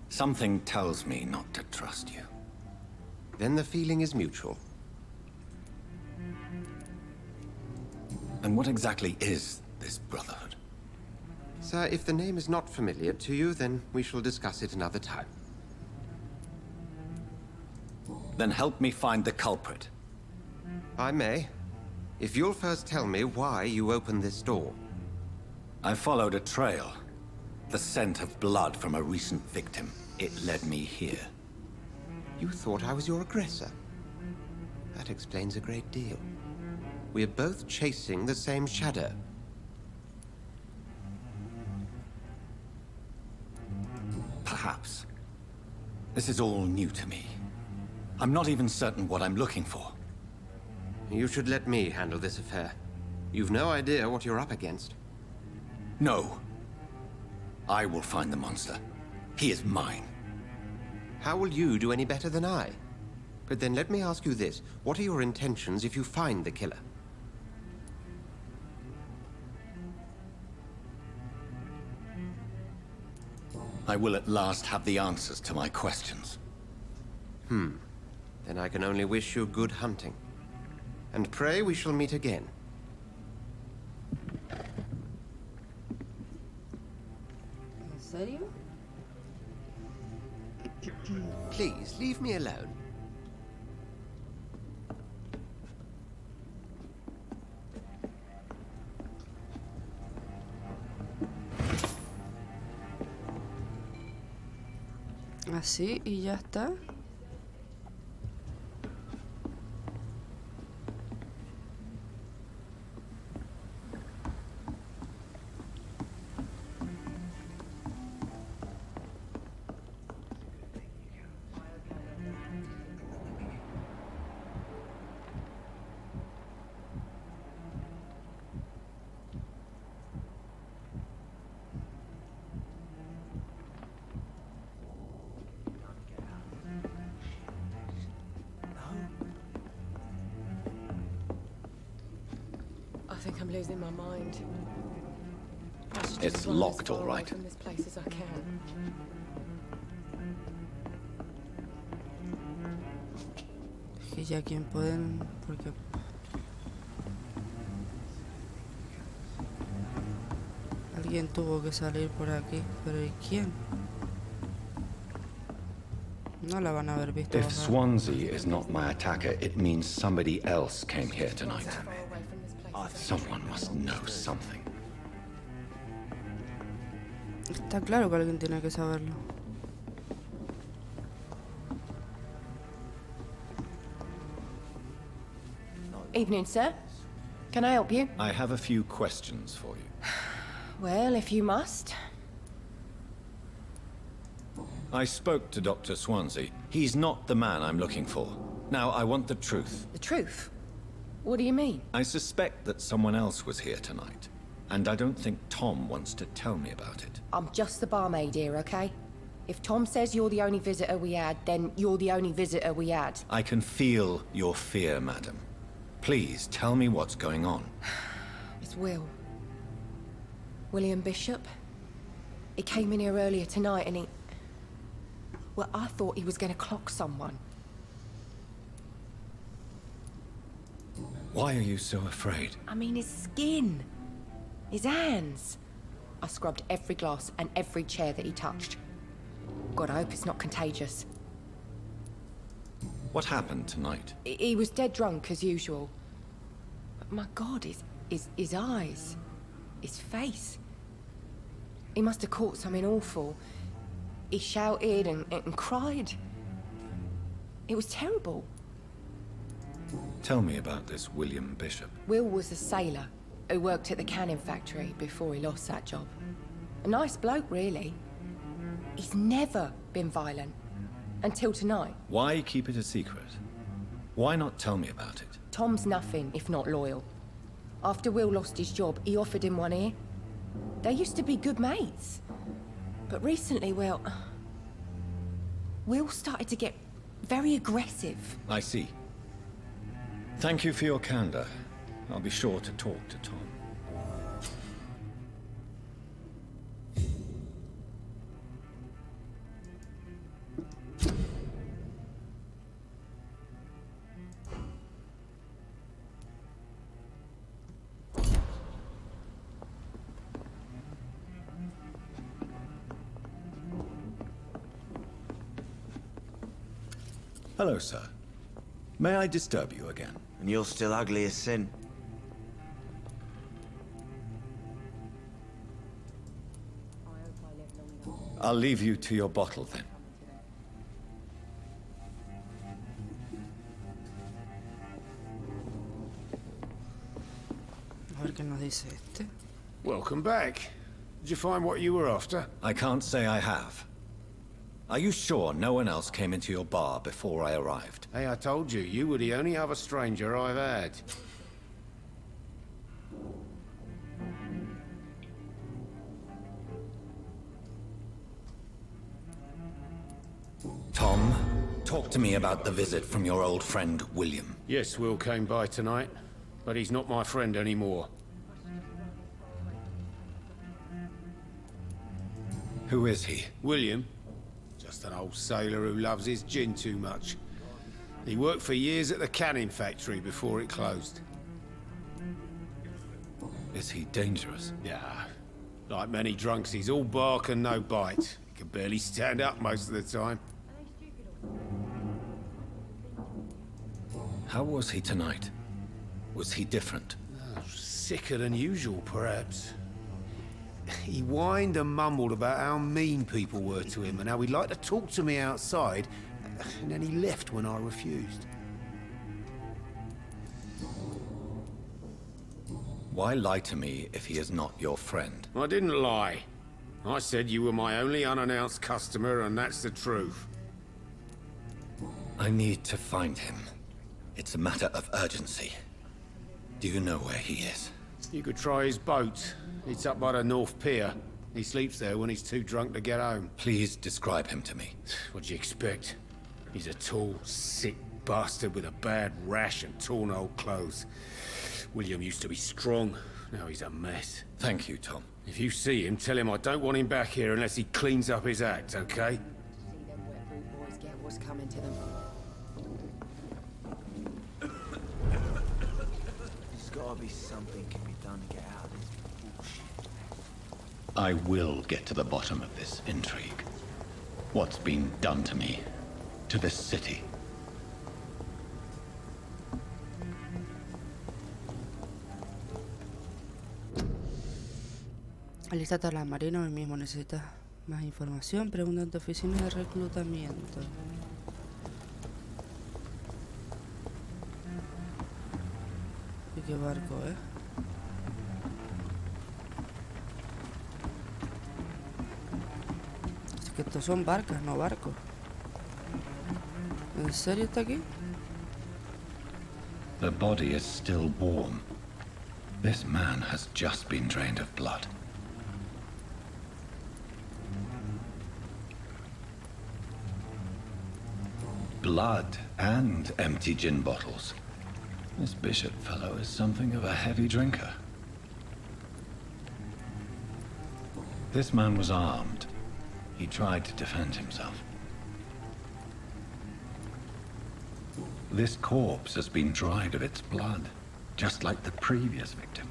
Speaker 5: Something tells me not to trust you.
Speaker 11: Then the feeling is mutual.
Speaker 5: And what exactly is this brotherhood?
Speaker 11: Sir, if the name is not familiar to you, then we shall discuss it another time.
Speaker 5: Then help me find the culprit.
Speaker 11: I may. If you'll first tell me why you opened this door.
Speaker 5: I followed a trail. The scent of blood from a recent victim. It led me here.
Speaker 11: You thought I was your aggressor. That explains a great deal. We're both chasing the same shadow.
Speaker 5: Perhaps. This is all new to me. I'm not even certain what I'm looking for.
Speaker 11: You should let me handle this affair. You've no idea what you're up against.
Speaker 5: No. I will find the monster. He is mine.
Speaker 11: How will you do any better than I? But then let me ask you this. What are your intentions if you find the killer?
Speaker 5: I will at last have the answers to my questions.
Speaker 11: Then I can only wish you good hunting. And pray we shall meet again.
Speaker 1: ¿En serio?
Speaker 11: Please, leave me alone.
Speaker 1: Así y ya está.
Speaker 10: I think I'm losing my mind. I should just
Speaker 5: It's
Speaker 10: run as
Speaker 5: locked,
Speaker 10: far
Speaker 5: all
Speaker 10: away
Speaker 5: right.
Speaker 10: from this place as I can.
Speaker 1: Es que ya quién pueden... Porque... Alguien tuvo que salir por aquí. Pero ¿y quién? No la van a haber visto
Speaker 12: If
Speaker 1: bajar.
Speaker 12: Swansea is not my attacker, it means somebody else came here tonight.
Speaker 10: As far away from this place as I
Speaker 12: Someone must know something.
Speaker 1: Está claro que alguien tiene que saberlo.
Speaker 10: Evening, sir. Can I help you?
Speaker 5: I have a few questions for you.
Speaker 10: Well, if you must.
Speaker 5: I spoke to Dr. Swansea. He's not the man I'm looking for. Now, I want the truth.
Speaker 10: The truth? What do you mean?
Speaker 5: I suspect that someone else was here tonight, and I don't think Tom wants to tell me about it.
Speaker 10: I'm just the barmaid here, okay? If Tom says you're the only visitor we had, then you're the only visitor we had.
Speaker 5: I can feel your fear, madam. Please, tell me what's going on.
Speaker 10: It's Will. William Bishop. He came in here earlier tonight and he... Well, I thought he was going to clock someone.
Speaker 5: Why are you so afraid?
Speaker 10: I mean, his skin. His hands. I scrubbed every glass and every chair that he touched. God, I hope it's not contagious.
Speaker 5: What happened tonight?
Speaker 10: He was dead drunk, as usual. But my God, his eyes. His face. He must have caught something awful. He shouted and cried. It was terrible.
Speaker 5: Tell me about this William Bishop.
Speaker 10: Will was a sailor, who worked at the canning factory before he lost that job. A nice bloke, really. He's never been violent. Until tonight.
Speaker 12: Why keep it a secret? Why not tell me about it?
Speaker 10: Tom's nothing if not loyal. After Will lost his job, he offered him one ear. They used to be good mates. But recently, Will started to get very aggressive.
Speaker 12: I see. Thank you for your candor. I'll be sure to talk to Tom. Hello, sir. May I disturb you again?
Speaker 4: And you're still ugly as sin.
Speaker 12: I'll leave you to your bottle then.
Speaker 1: A ver qué nos dice este.
Speaker 9: Welcome back. Did you find what you were after?
Speaker 12: I can't say I have. Are you sure no one else came into your bar before I arrived?
Speaker 9: Hey, I told you, you were the only other stranger I've had.
Speaker 12: Tom, talk to me about the visit from your old friend, William.
Speaker 9: Yes, Will came by tonight, but he's not my friend anymore.
Speaker 12: Who is he?
Speaker 9: William? Just an old sailor who loves his gin too much. He worked for years at the canning factory before it closed.
Speaker 12: Is he dangerous?
Speaker 9: Yeah. Like many drunks, he's all bark and no bite. He can barely stand up most of the time.
Speaker 12: How was he tonight? Was he different?
Speaker 9: Sicker than usual, perhaps. He whined and mumbled about how mean people were to him and how he'd like to talk to me outside, and then he left when I refused.
Speaker 12: Why lie to me if he is not your friend?
Speaker 9: I didn't lie. I said you were my only unannounced customer, and that's the truth.
Speaker 12: I need to find him. It's a matter of urgency. Do you know where he is?
Speaker 9: You could try his boat. It's up by the North Pier. He sleeps there when he's too drunk to get home.
Speaker 12: Please describe him to me.
Speaker 9: What'd you expect? He's a tall, sick bastard with a bad rash and torn old clothes. William used to be strong. Now he's a mess.
Speaker 12: Thank you, Tom.
Speaker 9: If you see him, tell him I don't want him back here unless he cleans up his act, okay?
Speaker 10: See them wet boot boys get what's coming to them.
Speaker 4: There's gotta be something can be done to get out of this bullshit.
Speaker 12: I will get to the bottom of this intrigue. What's been done to me? To this city?
Speaker 1: Alístate a la marina, hoy mismo necesitas más información. Pregunta en tu oficina de reclutamiento. ¿Y qué barco, Es que estos son barcas, no barcos. ¿En serio está aquí?
Speaker 12: The body is still warm. This man has just been drained of blood. Blood and empty gin bottles. This bishop fellow is something of a heavy drinker. This man was armed. He tried to defend himself. This corpse has been dried of its blood, just like the previous victim.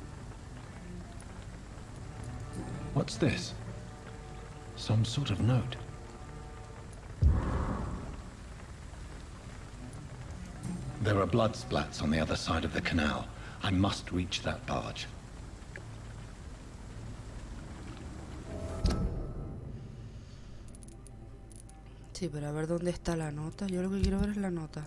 Speaker 12: What's this? Some sort of note. There are blood splats on the other side of the canal. I must reach that barge.
Speaker 1: Sí, pero a ver dónde está la nota. Yo lo que quiero ver es la nota.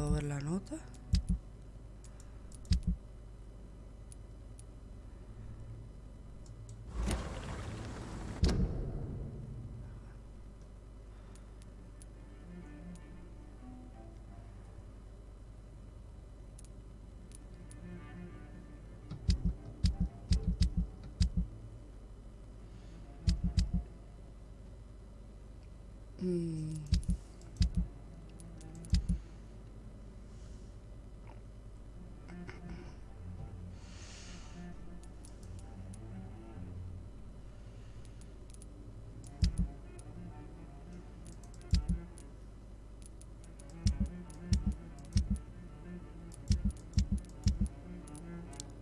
Speaker 1: ¿Puedo ver la nota?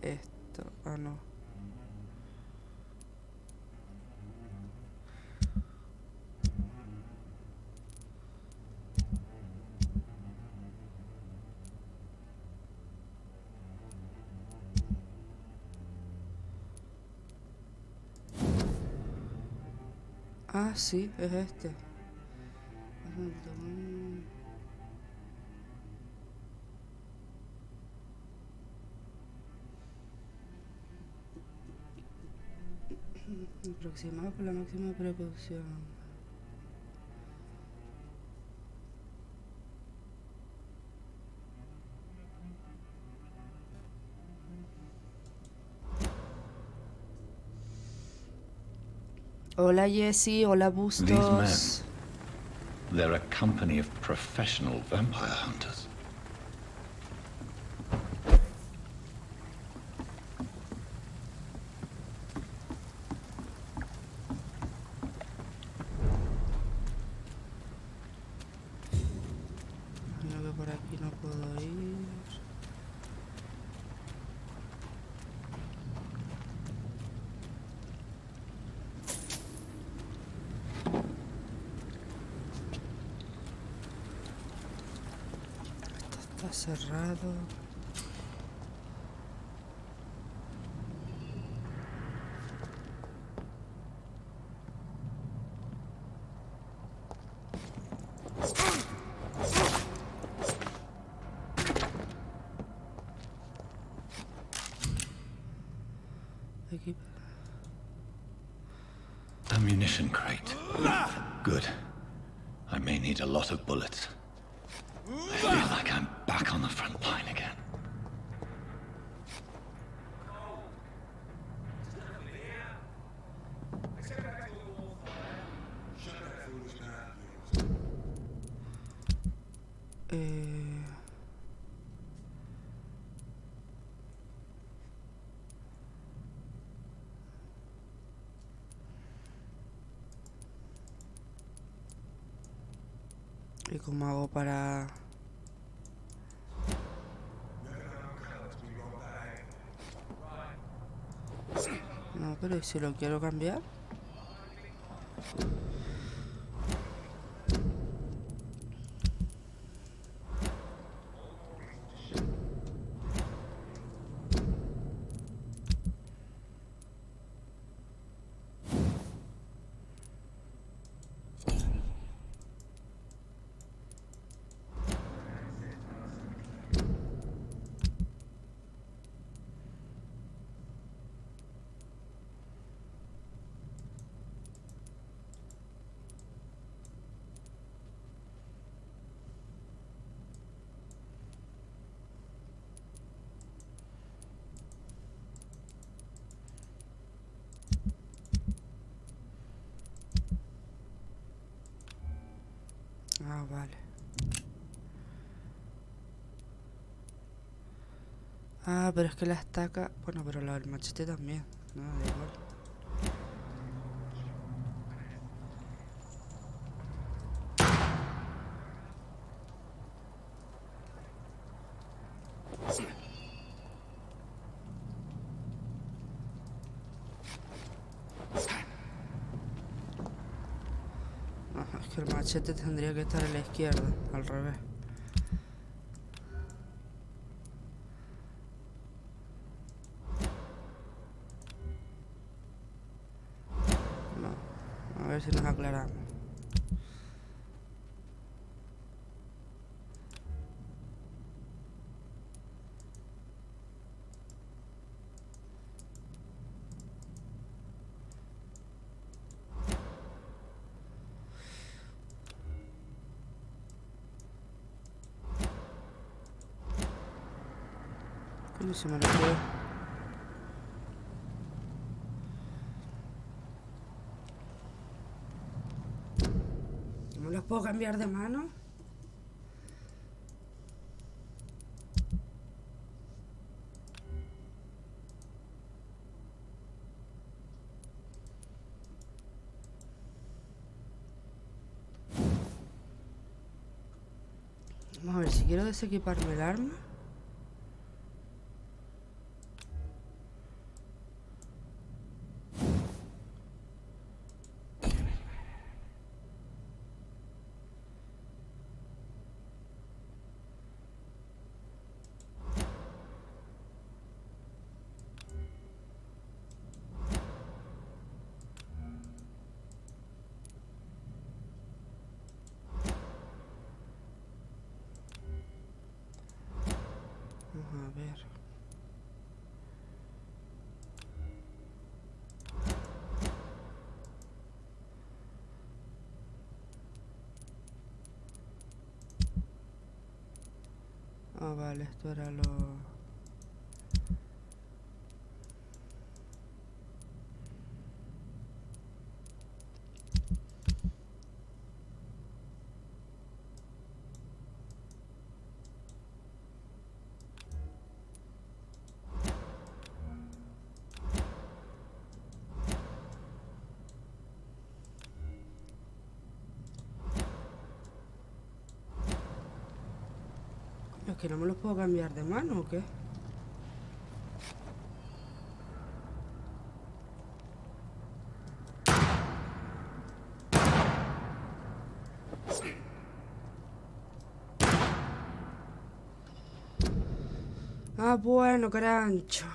Speaker 1: Esto, ah no. Ah, sí, es este. Aproximado por la máxima precaución. Hola Jesse, hola
Speaker 12: These
Speaker 1: Bustos.
Speaker 12: men, they're a company of professional vampire hunters.
Speaker 1: Creo que por aquí no puedo ir. Esto está cerrado. Aquí.
Speaker 12: Ammunition crate. Good. I may need a lot of bullets. I feel like I'm back on the front line again.
Speaker 1: ¿Y cómo hago para...? No, pero ¿y si lo quiero cambiar? Ah, vale. Ah, pero es que la estaca... Bueno, pero la del machete también. No, da igual. No, es que el machete tendría que estar a la izquierda, al revés. No, a ver si nos aclaramos. No se me lo quedo. ¿No los puedo cambiar de mano? Vamos a ver, si quiero desequiparme el arma. A ver. Ah, vale, esto era lo... ¿Es que no me los puedo cambiar de mano o qué? Ah, bueno, carancho.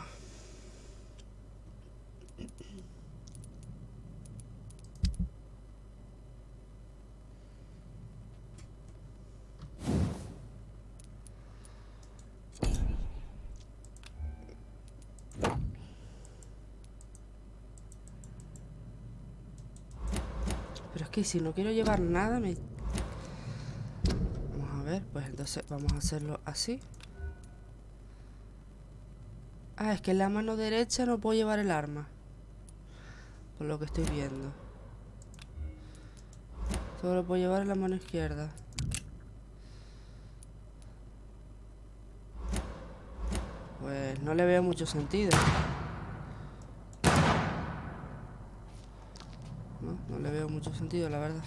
Speaker 1: Pero es que si no quiero llevar nada me... Vamos a ver, pues entonces vamos a hacerlo así. Ah, es que en la mano derecha no puedo llevar el arma. Por lo que estoy viendo. Solo lo puedo llevar en la mano izquierda. Pues no le veo mucho sentido. No le veo mucho sentido, la verdad.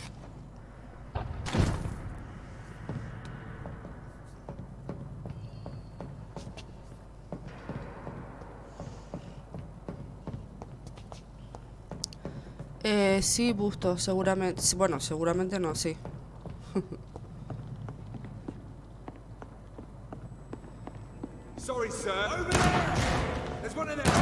Speaker 1: Sí, Busto, seguramente. Bueno, seguramente no, sí.
Speaker 8: Sorry, sir. Over there! There's one of them!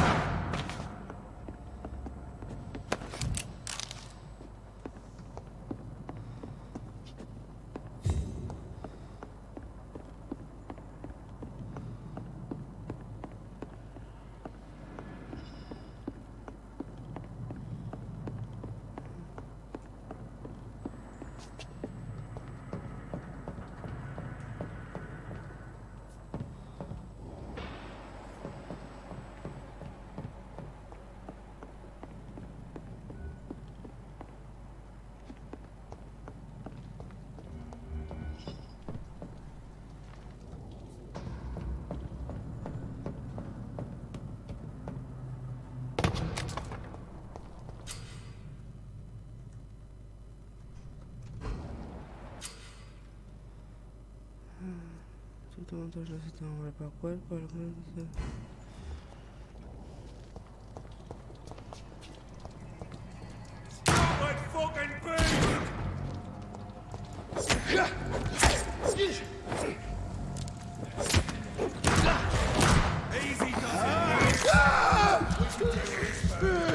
Speaker 1: Otros necesitan hombre para cuerpo.
Speaker 8: Stop fucking beast! Easy does it.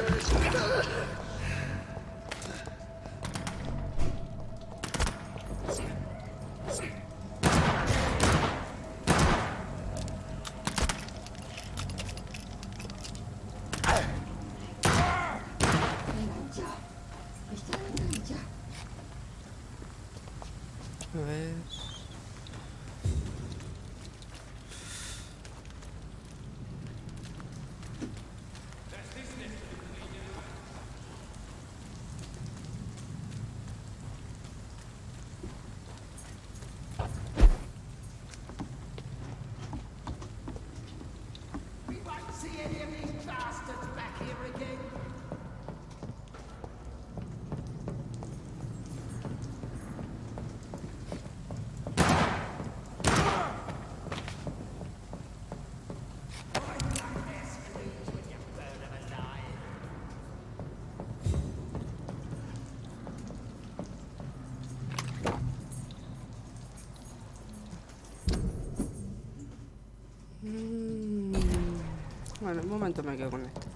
Speaker 1: Bueno, un momento me quedo con esto.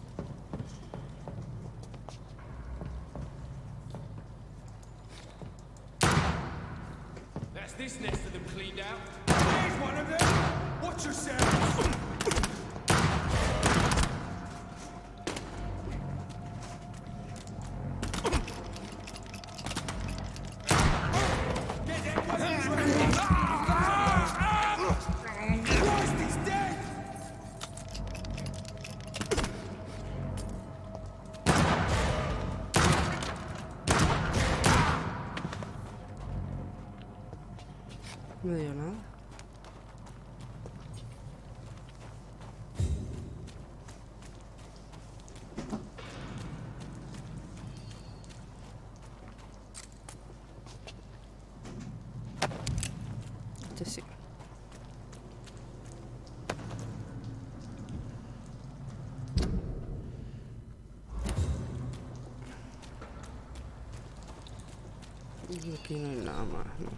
Speaker 8: That's this nest of them cleaned out. Here's one of them! Watch yourself!
Speaker 1: No dio nada. Este sí. Y aquí no hay nada más, no.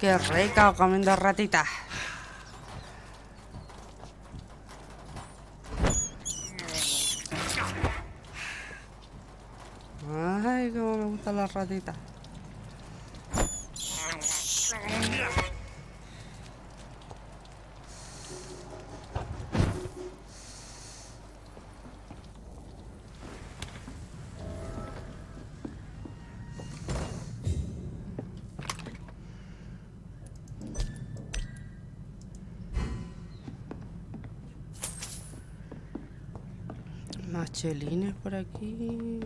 Speaker 1: Qué rico comiendo ratitas. Ay, cómo me gustan las ratitas. Más chelines por aquí.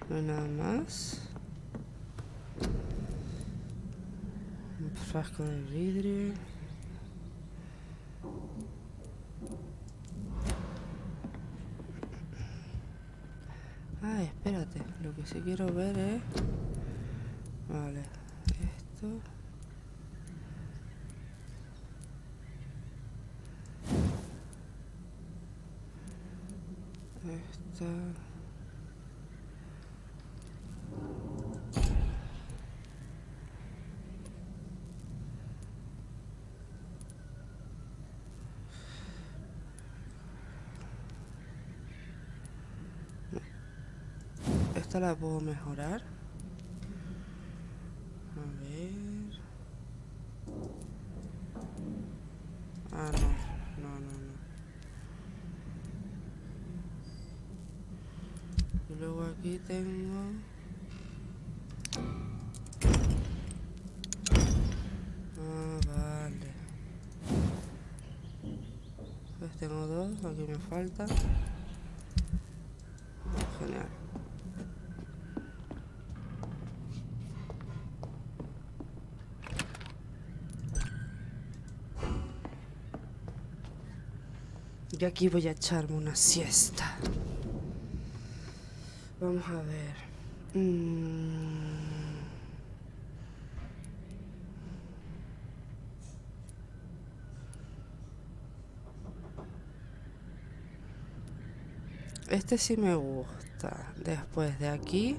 Speaker 1: No hay nada más. Un frasco de vidrio. Ah, espérate. Lo que sí quiero ver es... Vale. Esto... Esta... Esta la puedo mejorar. A ver... Ah, no. Y luego aquí tengo... Ah, vale. Pues tengo dos, aquí me falta. Genial. Y aquí voy a echarme una siesta. Vamos a ver. Este sí me gusta. Después de aquí.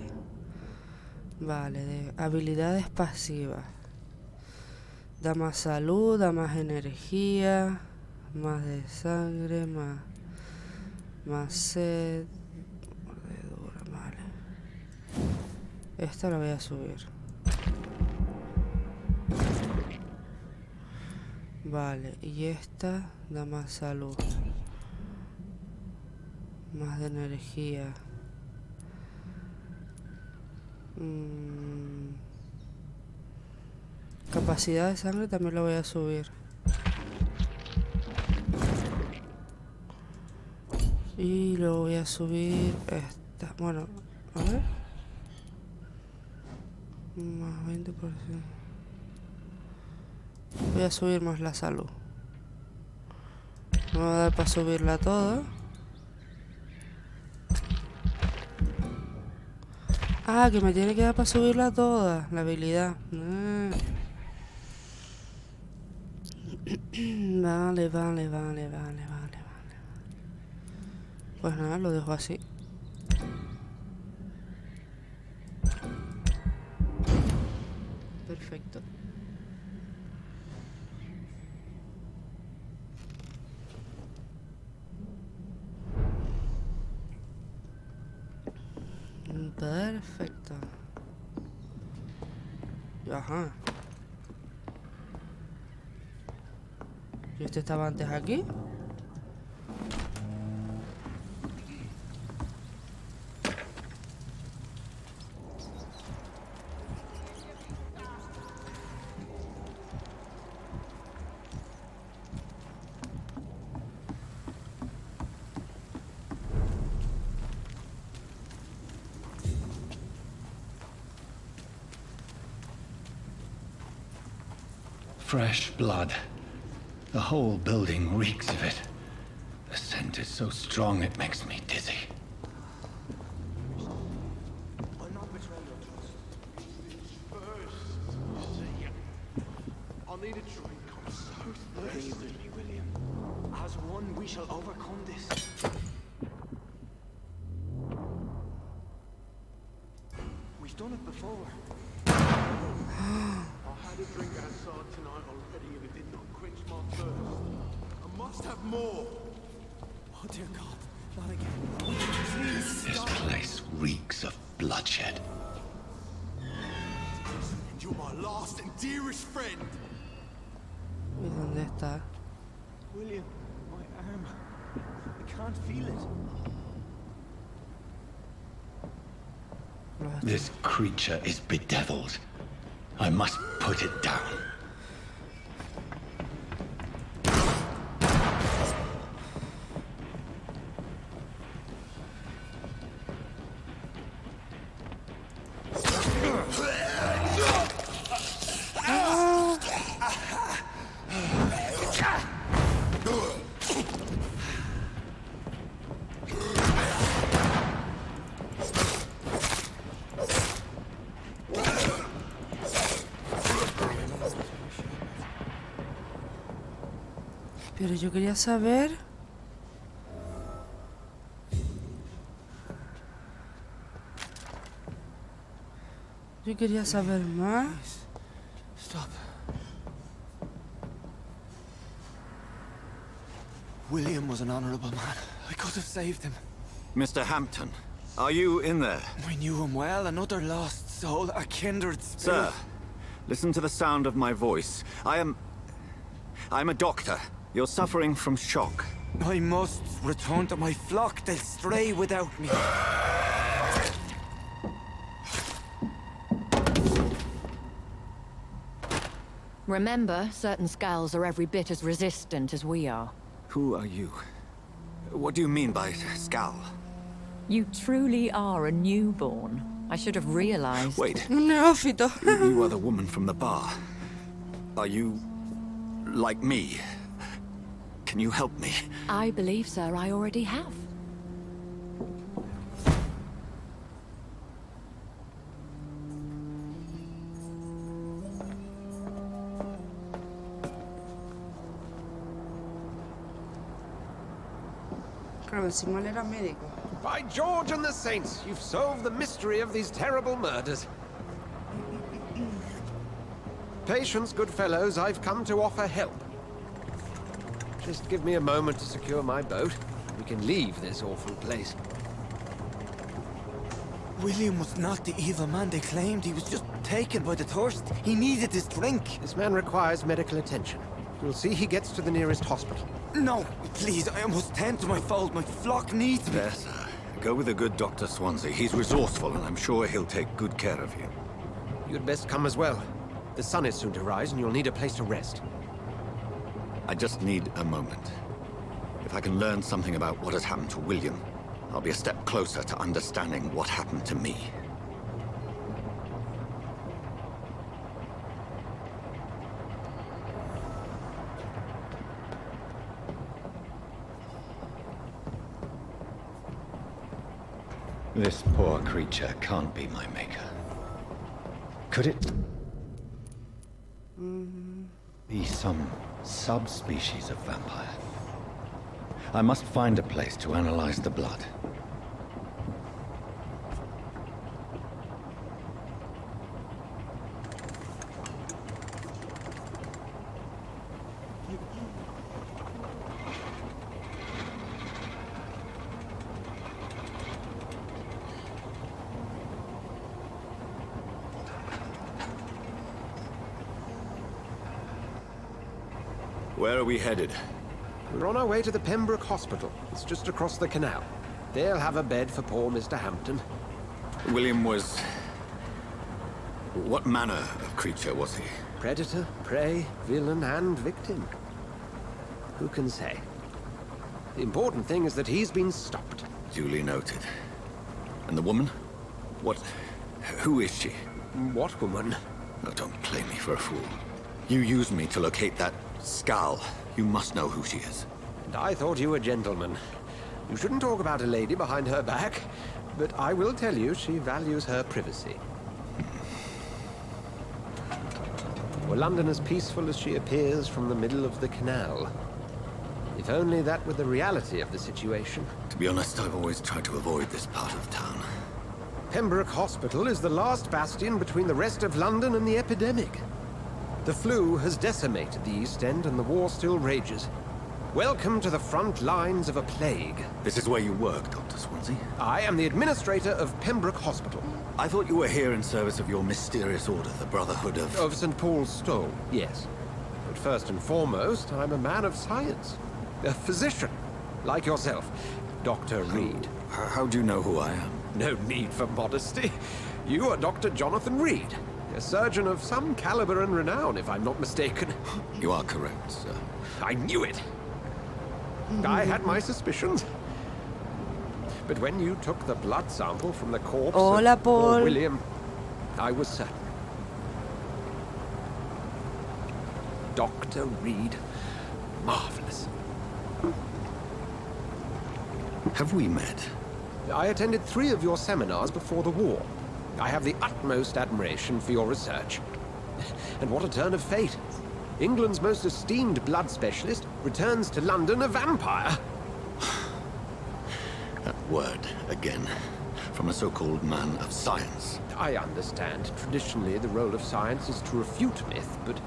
Speaker 1: Vale, de habilidades pasivas. Da más salud, da más energía. Más de sangre, más sed. Mordedura, vale. Esta la voy a subir. Vale, y esta da más salud. Más de energía. Capacidad de sangre también la voy a subir. Y luego voy a subir esta. Bueno, a ver. Más 20%. Voy a subir más la salud. No me va a dar para subirla toda. Ah, que me tiene que dar para subirla toda. La habilidad. Vale, vale, vale, vale, vale. Pues nada, lo dejo así. Perfecto. Perfecto. Ajá. ¿Y este estaba antes aquí?
Speaker 12: Fresh blood. The whole building reeks of it. The scent is so strong it makes me dizzy.
Speaker 8: I'll not betray your trust. First, you see, I'll need a drink. I'm so thirsty, William. As one, we shall overcome this. We've done it before. I had a drink outside tonight already and it did not quench my thirst. I must have more. Oh dear God, not again. Please
Speaker 12: This
Speaker 8: stop.
Speaker 12: place reeks of bloodshed.
Speaker 8: And you're my last and dearest friend.
Speaker 1: ¿Y dónde está?
Speaker 8: William, my arm. I can't feel it.
Speaker 12: This creature is bedeviled. I must put it down.
Speaker 1: Pero yo quería saber... Yo quería saber más.
Speaker 8: Stop. William was an honorable man. I could have saved him.
Speaker 5: Mr. Hampton, are you in there?
Speaker 8: I knew him well, another lost soul, a kindred spirit.
Speaker 5: Sir, listen to the sound of my voice. I'm a doctor. You're suffering from shock.
Speaker 8: I must return to my flock. They'll stray without me.
Speaker 13: Remember, certain skulls are every bit as resistant as we are.
Speaker 5: Who are you? What do you mean by Skal?
Speaker 13: You truly are a newborn. I should have realized.
Speaker 5: Wait.
Speaker 1: Un neófito.
Speaker 5: You are the woman from the bar. Are you... like me? Can you help me?
Speaker 13: I believe, sir, I already have.
Speaker 1: Claro, encima él era médico.
Speaker 11: By George and the Saints, you've solved the mystery of these terrible murders. Patience, good fellows, I've come to offer help. Just give me a moment to secure my boat. We can leave this awful place.
Speaker 8: William was not the evil man they claimed. He was just taken by the thirst. He needed his drink.
Speaker 11: This man requires medical attention. We'll see he gets to the nearest hospital.
Speaker 8: No, please, I must tend to my fold. My flock needs me.
Speaker 5: Yes, sir. Go with the good Dr. Swansea. He's resourceful, and I'm sure he'll take good care of you.
Speaker 11: You'd best come as well. The sun is soon to rise, and you'll need a place to rest.
Speaker 5: I just need a moment. If I can learn something about what has happened to William, I'll be a step closer to understanding what happened to me.
Speaker 12: This poor creature can't be my maker. Could it be some subspecies of vampire? I must find a place to analyze the blood.
Speaker 5: Where are we headed?
Speaker 9: We're on our way to the Pembroke Hospital. It's just across the canal. They'll have a bed for poor Mr. Hampton.
Speaker 5: William was... What manner of creature was he?
Speaker 9: Predator, prey, villain, and victim. Who can say? The important thing is that he's been stopped.
Speaker 5: Duly noted. And the woman? What... Who is she?
Speaker 9: What woman?
Speaker 5: Oh, don't play me for a fool. You used me to locate that skull. You must know who she is.
Speaker 9: And I thought you a gentleman. You shouldn't talk about a lady behind her back, but I will tell you she values her privacy. Were London as peaceful as she appears from the middle of the canal? If only that were the reality of the situation.
Speaker 5: To be honest, I've always tried to avoid this part of town.
Speaker 9: Pembroke Hospital is the last bastion between the rest of London and the epidemic. The flu has decimated the East End and the war still rages. Welcome to the front lines of a plague.
Speaker 5: This is where you work, Dr. Swansea?
Speaker 9: I am the administrator of Pembroke Hospital.
Speaker 5: I thought you were here in service of your mysterious order, the Brotherhood of...
Speaker 9: Of St. Paul's Stole, yes. But first and foremost, I'm a man of science. A physician, like yourself, Dr. Reed.
Speaker 5: How do you know who I am?
Speaker 9: No need for modesty. You are Dr. Jonathan Reed. A surgeon of some caliber and renown, if I'm not mistaken.
Speaker 5: You are correct, sir.
Speaker 9: I knew it. I had my suspicions. But when you took the blood sample from the corpse
Speaker 1: Hola,
Speaker 9: of poor
Speaker 1: Paul.
Speaker 9: William, I was certain. Dr. Reed. Marvelous.
Speaker 5: Have we met?
Speaker 9: I attended 3 of your seminars before the war. I have the utmost admiration for your research. And what a turn of fate. England's most esteemed blood specialist returns to London a vampire.
Speaker 5: That word, again. From a so-called man of science.
Speaker 9: I understand. Traditionally, the role of science is to refute myth, but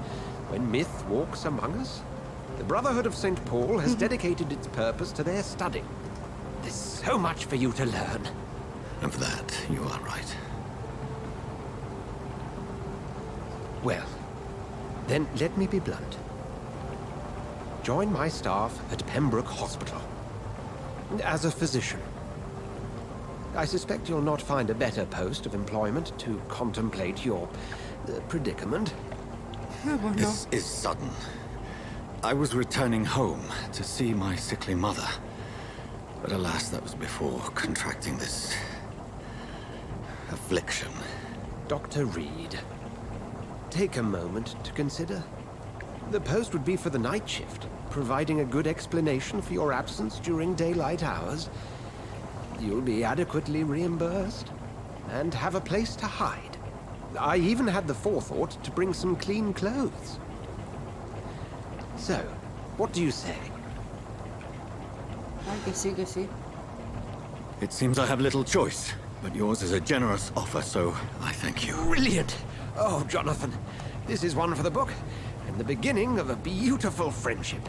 Speaker 9: when myth walks among us, the Brotherhood of St. Paul has dedicated its purpose to their study. There's so much for you to learn.
Speaker 5: And for that, you are right.
Speaker 9: Well, then let me be blunt. Join my staff at Pembroke Hospital. As a physician. I suspect you'll not find a better post of employment to contemplate your predicament.
Speaker 5: This is sudden. I was returning home to see my sickly mother. But alas, that was before contracting this... affliction.
Speaker 9: Dr. Reed, take a moment to consider. The post would be for the night shift, providing a good explanation for your absence during daylight hours. You'll be adequately reimbursed, and have a place to hide. I even had the forethought to bring some clean clothes. So, what do you say?
Speaker 1: Ay, que sí, que sí.
Speaker 5: It seems I have little choice, but yours is a generous offer, so I thank you.
Speaker 9: Brilliant! Oh, Jonathan, this is one for the book, and the beginning of a beautiful friendship.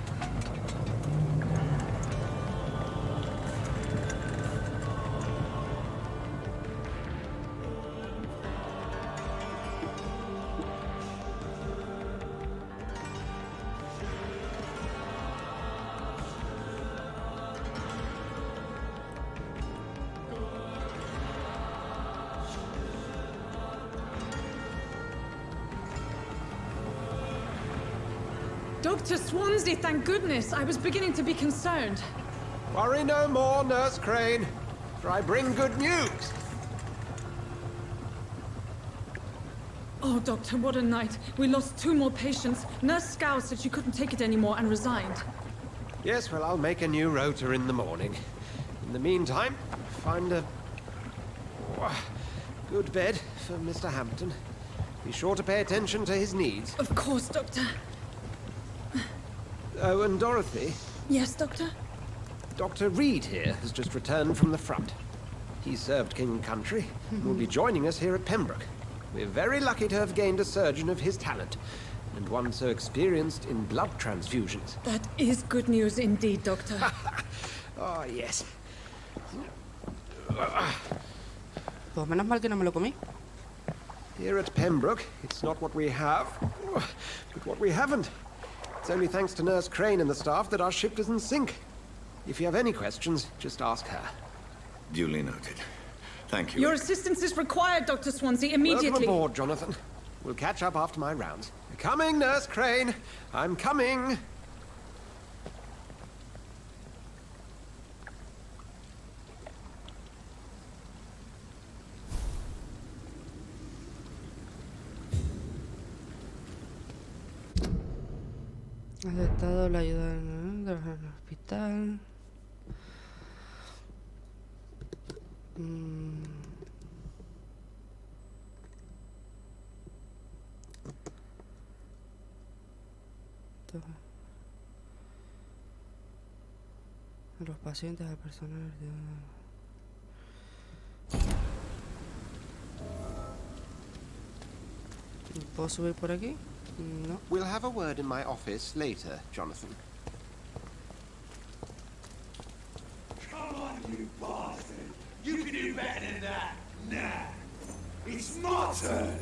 Speaker 14: Dr. Swansea, thank goodness. I was beginning to be concerned.
Speaker 11: Worry no more, Nurse Crane, for I bring good news.
Speaker 14: Oh, Doctor, what a night. We lost 2 more patients. Nurse Scow said she couldn't take it anymore and resigned.
Speaker 11: Yes, well, I'll make a new rota in the morning. In the meantime, find a good bed for Mr. Hampton. Be sure to pay attention to his needs.
Speaker 14: Of course, Doctor.
Speaker 11: Oh, and Dorothy?
Speaker 14: Yes, Doctor?
Speaker 11: Dr. Reed here has just returned from the front. He served King and Country and will be joining us here at Pembroke. We're very lucky to have gained a surgeon of his talent, and one so experienced in blood transfusions.
Speaker 14: That is good news indeed, Doctor.
Speaker 11: Oh, yes.
Speaker 1: Pues menos mal que no me lo comí.
Speaker 11: Here at Pembroke, it's not what we have, but what we haven't. It's only thanks to Nurse Crane and the staff that our ship doesn't sink. If you have any questions, just ask her.
Speaker 12: Duly noted. Thank you.
Speaker 14: Your assistance is required, Dr. Swansea, immediately.
Speaker 11: Welcome aboard, Jonathan. We'll catch up after my rounds. Coming, Nurse Crane. I'm coming.
Speaker 1: Has aceptado la ayuda del hospital. A los pacientes, al personal. ¿Puedo subir por aquí? No.
Speaker 11: We'll have a word in my office later, Jonathan.
Speaker 8: Come on, you bastard! You can do better than that! Nah! It's my turn!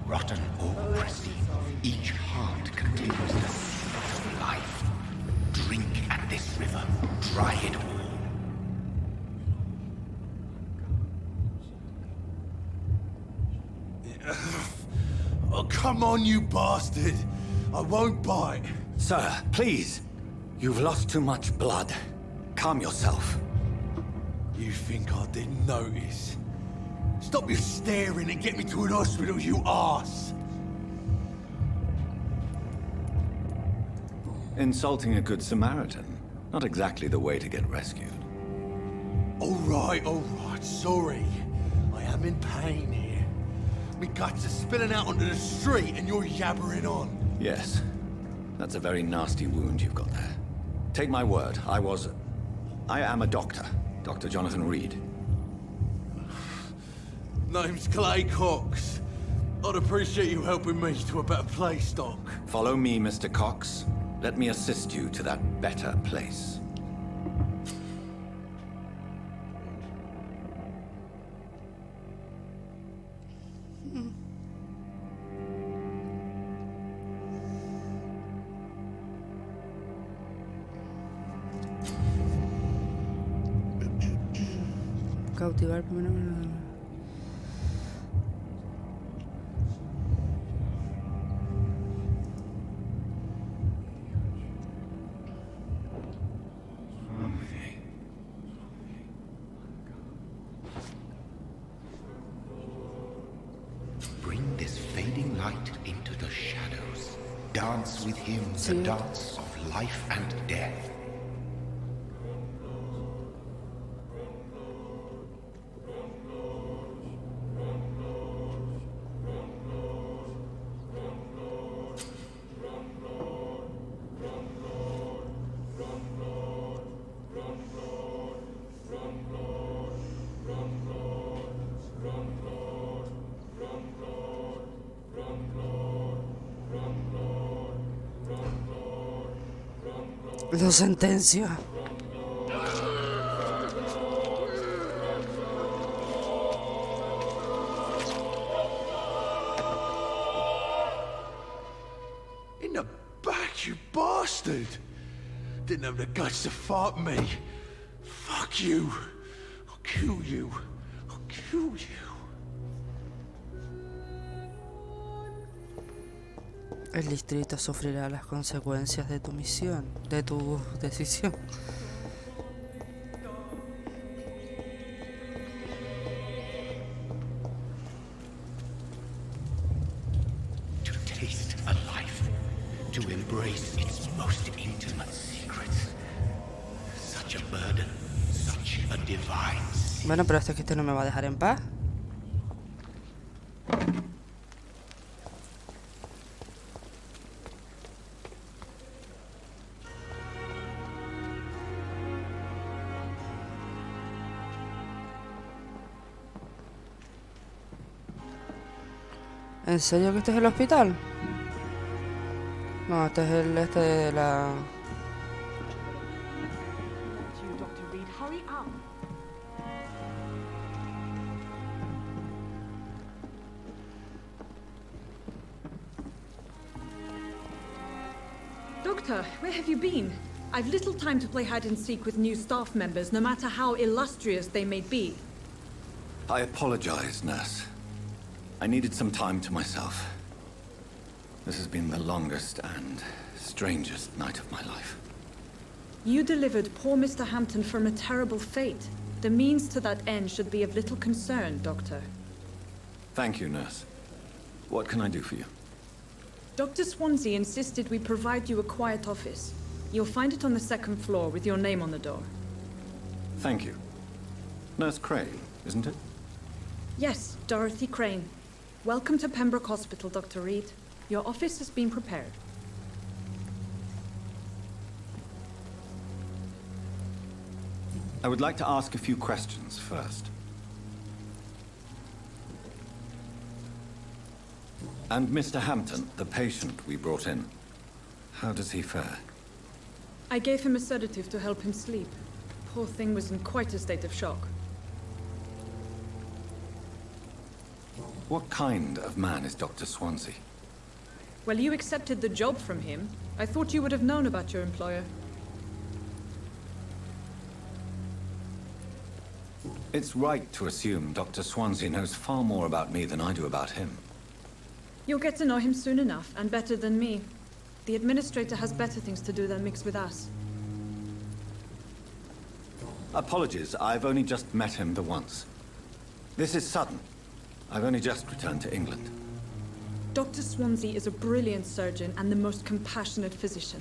Speaker 3: Rotten or pristine, each heart contains the seed of life. Drink at this river, dry it all.
Speaker 8: Oh, come on, you bastard! I won't bite!
Speaker 12: Sir, please. You've lost too much blood. Calm yourself.
Speaker 8: You think I didn't notice? Stop your staring and get me to an hospital, you arse!
Speaker 12: Insulting a good Samaritan. Not exactly the way to get rescued.
Speaker 8: All right, sorry. I am in pain here. My guts are spilling out onto the street and you're yabbering on.
Speaker 12: Yes. That's a very nasty wound you've got there. Take my word, I am a doctor. Dr. Jonathan Reed.
Speaker 8: Name's Clay Cox. I'd appreciate you helping me to a better place, Doc.
Speaker 12: Follow me, Mr. Cox. Let me assist you to that better place.
Speaker 1: Cautivar primero.
Speaker 3: Bring this fading light into the shadows. Dance with him the dance of life and death.
Speaker 1: Lo sentencio.
Speaker 8: In the back, you bastard! Didn't have the guts to fight me. Fuck you. I'll kill you. I'll kill you.
Speaker 1: El distrito sufrirá las consecuencias de tu misión, de tu decisión.
Speaker 3: To taste a life, to embrace its most intimate secrets. Such a burden, such a divine.
Speaker 1: Bueno, pero es que este no me va a dejar en paz. ¿En serio que este es el hospital? No, este es el de la...
Speaker 8: Dr. Reed, hurry up.
Speaker 14: Doctor, where have you been? I've little time to play hide and seek with new staff members, no matter how illustrious they may be.
Speaker 5: I apologize, nurse. I needed some time to myself. This has been the longest and strangest night of my life.
Speaker 14: You delivered poor Mr. Hampton from a terrible fate. The means to that end should be of little concern, Doctor.
Speaker 5: Thank you, nurse. What can I do for you?
Speaker 14: Dr. Swansea insisted we provide you a quiet office. You'll find it on the second floor with your name on the door.
Speaker 5: Thank you. Nurse Crane, isn't it?
Speaker 14: Yes, Dorothy Crane. Welcome to Pembroke Hospital, Dr. Reed. Your office has been prepared.
Speaker 5: I would like to ask a few questions first. And Mr. Hampton, the patient we brought in, how does he fare?
Speaker 14: I gave him a sedative to help him sleep. Poor thing was in quite a state of shock.
Speaker 5: What kind of man is Dr. Swansea?
Speaker 14: Well, you accepted the job from him. I thought you would have known about your employer.
Speaker 5: It's right to assume Dr. Swansea knows far more about me than I do about him.
Speaker 14: You'll get to know him soon enough, and better than me. The administrator has better things to do than mix with us.
Speaker 5: Apologies, I've only just met him the once. This is sudden. I've only just returned to England.
Speaker 14: Dr. Swansea is a brilliant surgeon and the most compassionate physician.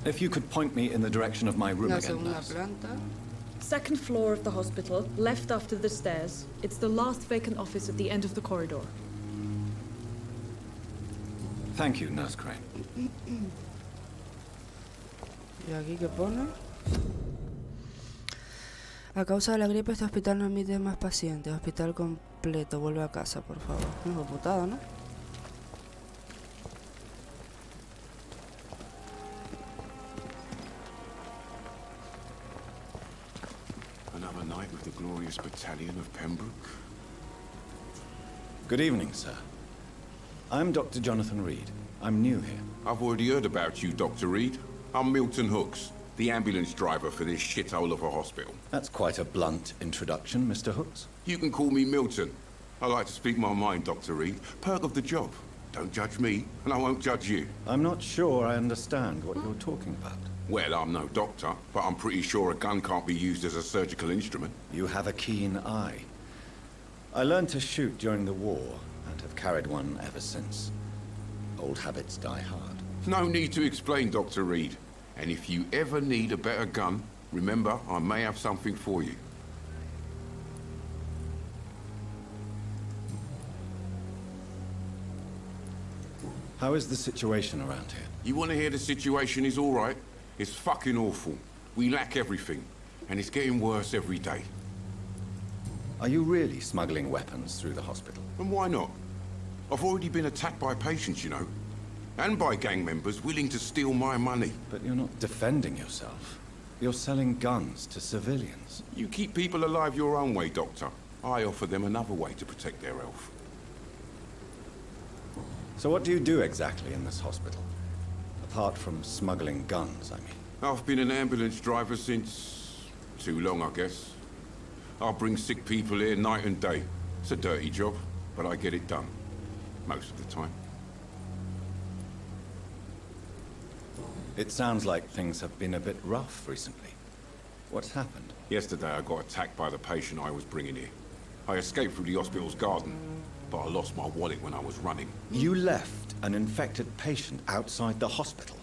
Speaker 5: If you could point me in the direction of my room again,
Speaker 1: segunda
Speaker 5: nurse.
Speaker 1: planta.
Speaker 14: Second floor of the hospital, left after the stairs. It's the last vacant office at the end of the corridor.
Speaker 5: Thank you, Nurse Crane.
Speaker 1: ¿Y aquí qué pone? A causa de la gripe, este hospital no admite más pacientes. Hospital completo. Vuelve a casa, por favor. Muy putada, ¿no?
Speaker 7: Another night with the glorious battalion of Pembroke.
Speaker 5: Good evening, sir. I'm Dr. Jonathan Reed. I'm new here.
Speaker 15: I've already heard about you, Dr. Reed. I'm Milton Hooks, the ambulance driver for this shithole of a hospital.
Speaker 5: That's quite a blunt introduction, Mr. Hooks.
Speaker 15: You can call me Milton. I like to speak my mind, Dr. Reed. Perk of the job. Don't judge me, and I won't judge you.
Speaker 5: I'm not sure I understand what you're talking about.
Speaker 15: Well, I'm no doctor, but I'm pretty sure a gun can't be used as a surgical instrument.
Speaker 5: You have a keen eye. I learned to shoot during the war, and have carried one ever since. Old habits die hard.
Speaker 15: No need to explain, Dr. Reed. And if you ever need a better gun, remember, I may have something for you.
Speaker 5: How is the situation around here?
Speaker 15: You want to hear the situation is all right? It's fucking awful. We lack everything, and it's getting worse every day.
Speaker 5: Are you really smuggling weapons through the hospital?
Speaker 15: And why not? I've already been attacked by patients, you know. And by gang members willing to steal my money.
Speaker 5: But you're not defending yourself. You're selling guns to civilians.
Speaker 15: You keep people alive your own way, Doctor. I offer them another way to protect their health.
Speaker 5: So what do you do exactly in this hospital? Apart from smuggling guns, I mean.
Speaker 15: I've been an ambulance driver since... too long, I guess. I bring sick people here night and day. It's a dirty job, but I get it done. Most of the time.
Speaker 12: It sounds like things have been a bit rough recently. What's happened?
Speaker 15: Yesterday I got attacked by the patient I was bringing here. I escaped through the hospital's garden, but I lost my wallet when I was running.
Speaker 12: You left an infected patient outside the hospital?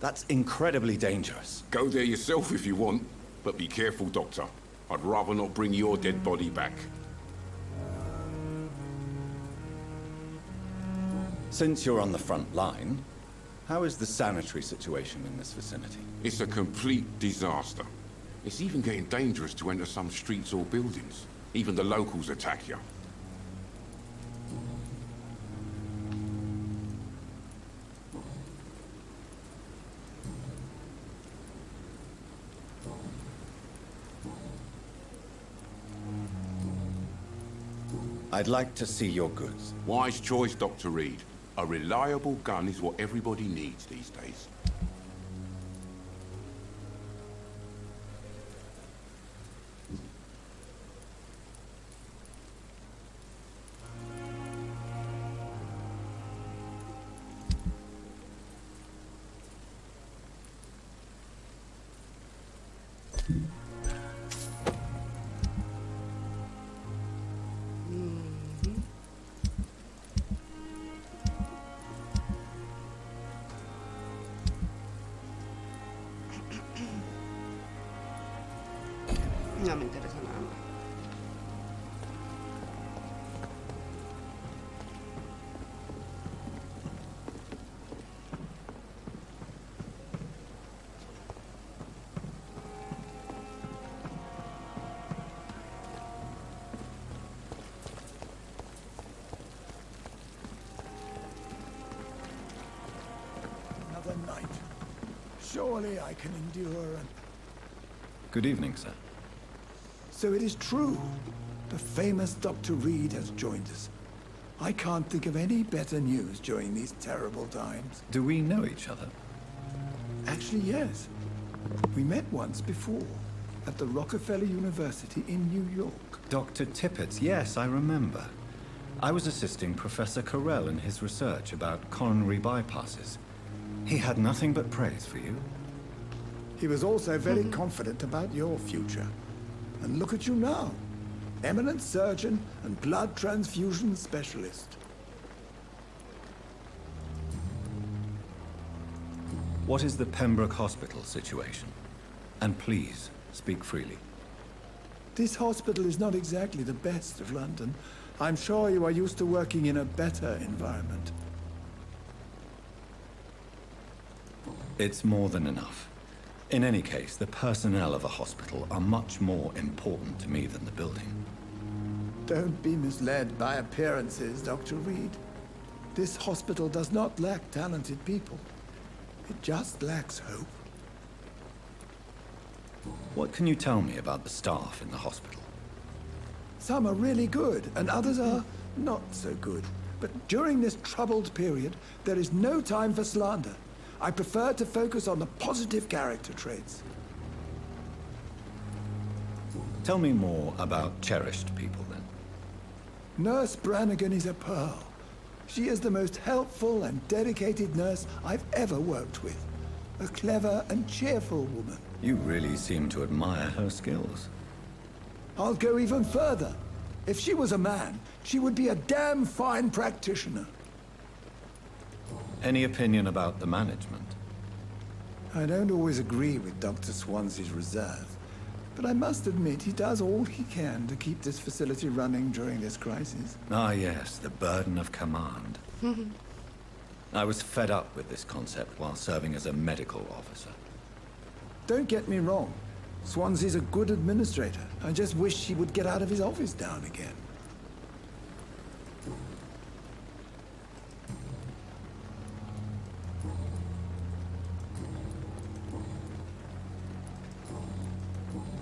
Speaker 12: That's incredibly dangerous.
Speaker 15: Go there yourself if you want, but be careful, Doctor. I'd rather not bring your dead body back.
Speaker 12: Since you're on the front line, how is the sanitary situation in this vicinity?
Speaker 15: It's a complete disaster. It's even getting dangerous to enter some streets or buildings. Even the locals attack you.
Speaker 12: I'd like to see your goods.
Speaker 15: Wise choice, Dr. Reed. A reliable gun is what everybody needs these days.
Speaker 1: No me interesa nada más.
Speaker 16: Another night. Surely I can endure and...
Speaker 12: Good evening, sir.
Speaker 16: So it is true. The famous Dr. Reed has joined us. I can't think of any better news during these terrible times.
Speaker 12: Do we know each other?
Speaker 16: Actually, yes. We met once before, at the Rockefeller University in New York.
Speaker 12: Dr. Tippett, yes, I remember. I was assisting Professor Carell in his research about coronary bypasses. He had nothing but praise for you.
Speaker 16: He was also very confident about your future. And look at you now. Eminent surgeon and blood transfusion specialist.
Speaker 12: What is the Pembroke Hospital situation? And please, speak freely.
Speaker 16: This hospital is not exactly the best of London. I'm sure you are used to working in a better environment.
Speaker 12: It's more than enough. In any case, the personnel of a hospital are much more important to me than the building.
Speaker 16: Don't be misled by appearances, Dr. Reed. This hospital does not lack talented people. It just lacks hope.
Speaker 12: What can you tell me about the staff in the hospital?
Speaker 16: Some are really good, and others are not so good. But during this troubled period, there is no time for slander. I prefer to focus on the positive character traits.
Speaker 12: Tell me more about cherished people, then.
Speaker 16: Nurse Brannigan is a pearl. She is the most helpful and dedicated nurse I've ever worked with. A clever and cheerful woman.
Speaker 12: You really seem to admire her skills.
Speaker 16: I'll go even further. If she was a man, she would be a damn fine practitioner.
Speaker 12: Any opinion about the management?
Speaker 16: I don't always agree with Dr. Swansea's reserve, but I must admit he does all he can to keep this facility running during this crisis.
Speaker 12: Ah, yes, the burden of command. I was fed up with this concept while serving as a medical officer.
Speaker 16: Don't get me wrong. Swansea's a good administrator. I just wish he would get out of his office now and again.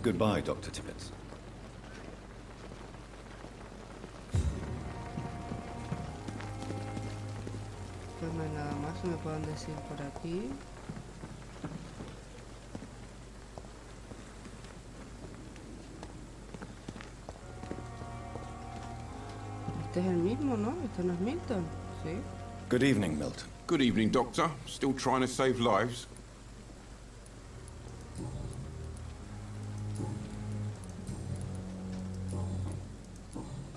Speaker 12: Goodbye, Dr. Tippett.
Speaker 1: Pues no hay nada más que me puedan decir por aquí. este es el mismo, ¿no? Este no es Milton, ¿sí?
Speaker 12: Good evening, Milton.
Speaker 15: Good evening, Doctor. Still trying to save lives?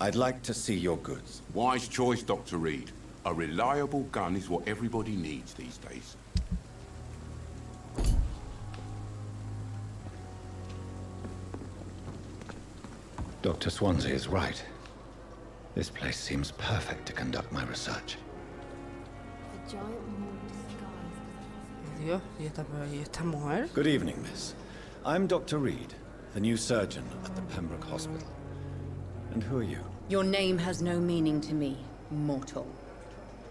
Speaker 12: I'd like to see your goods.
Speaker 15: Wise choice, Dr. Reed. A reliable gun is what everybody needs these days.
Speaker 12: Dr. Swansea is right. This place seems perfect to conduct my research.
Speaker 1: Dios, ¿y esta mujer?
Speaker 12: Good evening, miss. I'm Dr. Reed, the new surgeon at the Pembroke Hospital. And who are you?
Speaker 17: Your name has no meaning to me, mortal.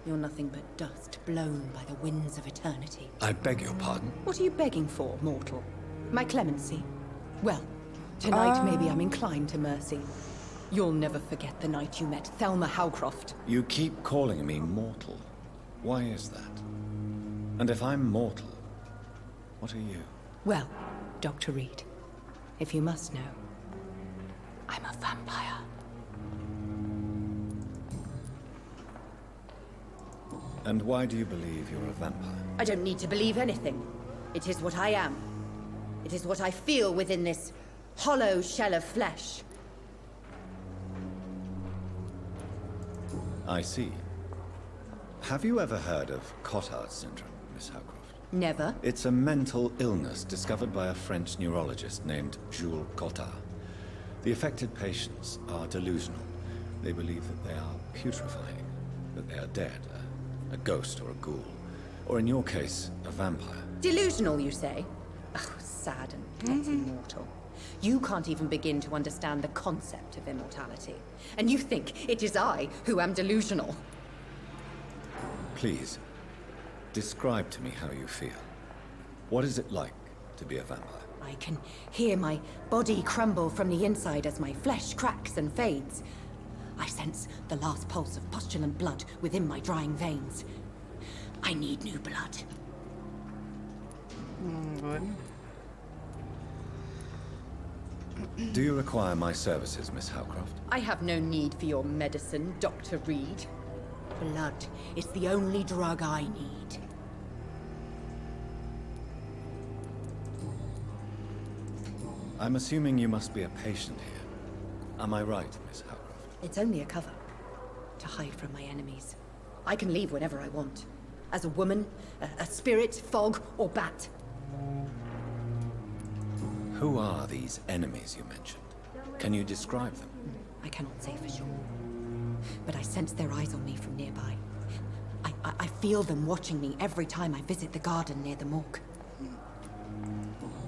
Speaker 17: You're nothing but dust blown by the winds of eternity.
Speaker 12: I beg your pardon?
Speaker 17: What are you begging for, mortal? My clemency? Well, tonight maybe I'm inclined to mercy. You'll never forget the night you met Thelma Howcroft.
Speaker 12: You keep calling me mortal. Why is that? And if I'm mortal, what are you?
Speaker 17: Well, Dr. Reed, if you must know, I'm a vampire.
Speaker 12: And why do you believe you're a vampire?
Speaker 17: I don't need to believe anything. It is what I am. It is what I feel within this hollow shell of flesh.
Speaker 12: I see. Have you ever heard of Cotard syndrome, Miss Howcroft?
Speaker 17: Never.
Speaker 12: It's a mental illness discovered by a French neurologist named Jules Cotard. The affected patients are delusional. They believe that they are putrefying, that they are dead, a ghost or a ghoul, or in your case, a vampire.
Speaker 17: Delusional, you say? Oh, sad and petty mortal. You can't even begin to understand the concept of immortality. And you think it is I who am delusional.
Speaker 12: Please, describe to me how you feel. What is it like to be a vampire?
Speaker 17: I can hear my body crumble from the inside as my flesh cracks and fades. I sense the last pulse of postulant blood within my drying veins. I need new blood.
Speaker 12: Do you require my services, Miss Howcroft?
Speaker 17: I have no need for your medicine, Dr. Reed. Blood is the only drug I need.
Speaker 12: I'm assuming you must be a patient here. Am I right, Miss Howcroft?
Speaker 17: It's only a cover. To hide from my enemies. I can leave whenever I want. As a woman, a spirit, fog, or bat.
Speaker 12: Who are these enemies you mentioned? Can you describe them?
Speaker 17: I cannot say for sure. But I sense their eyes on me from nearby. I feel them watching me every time I visit the garden near the morgue.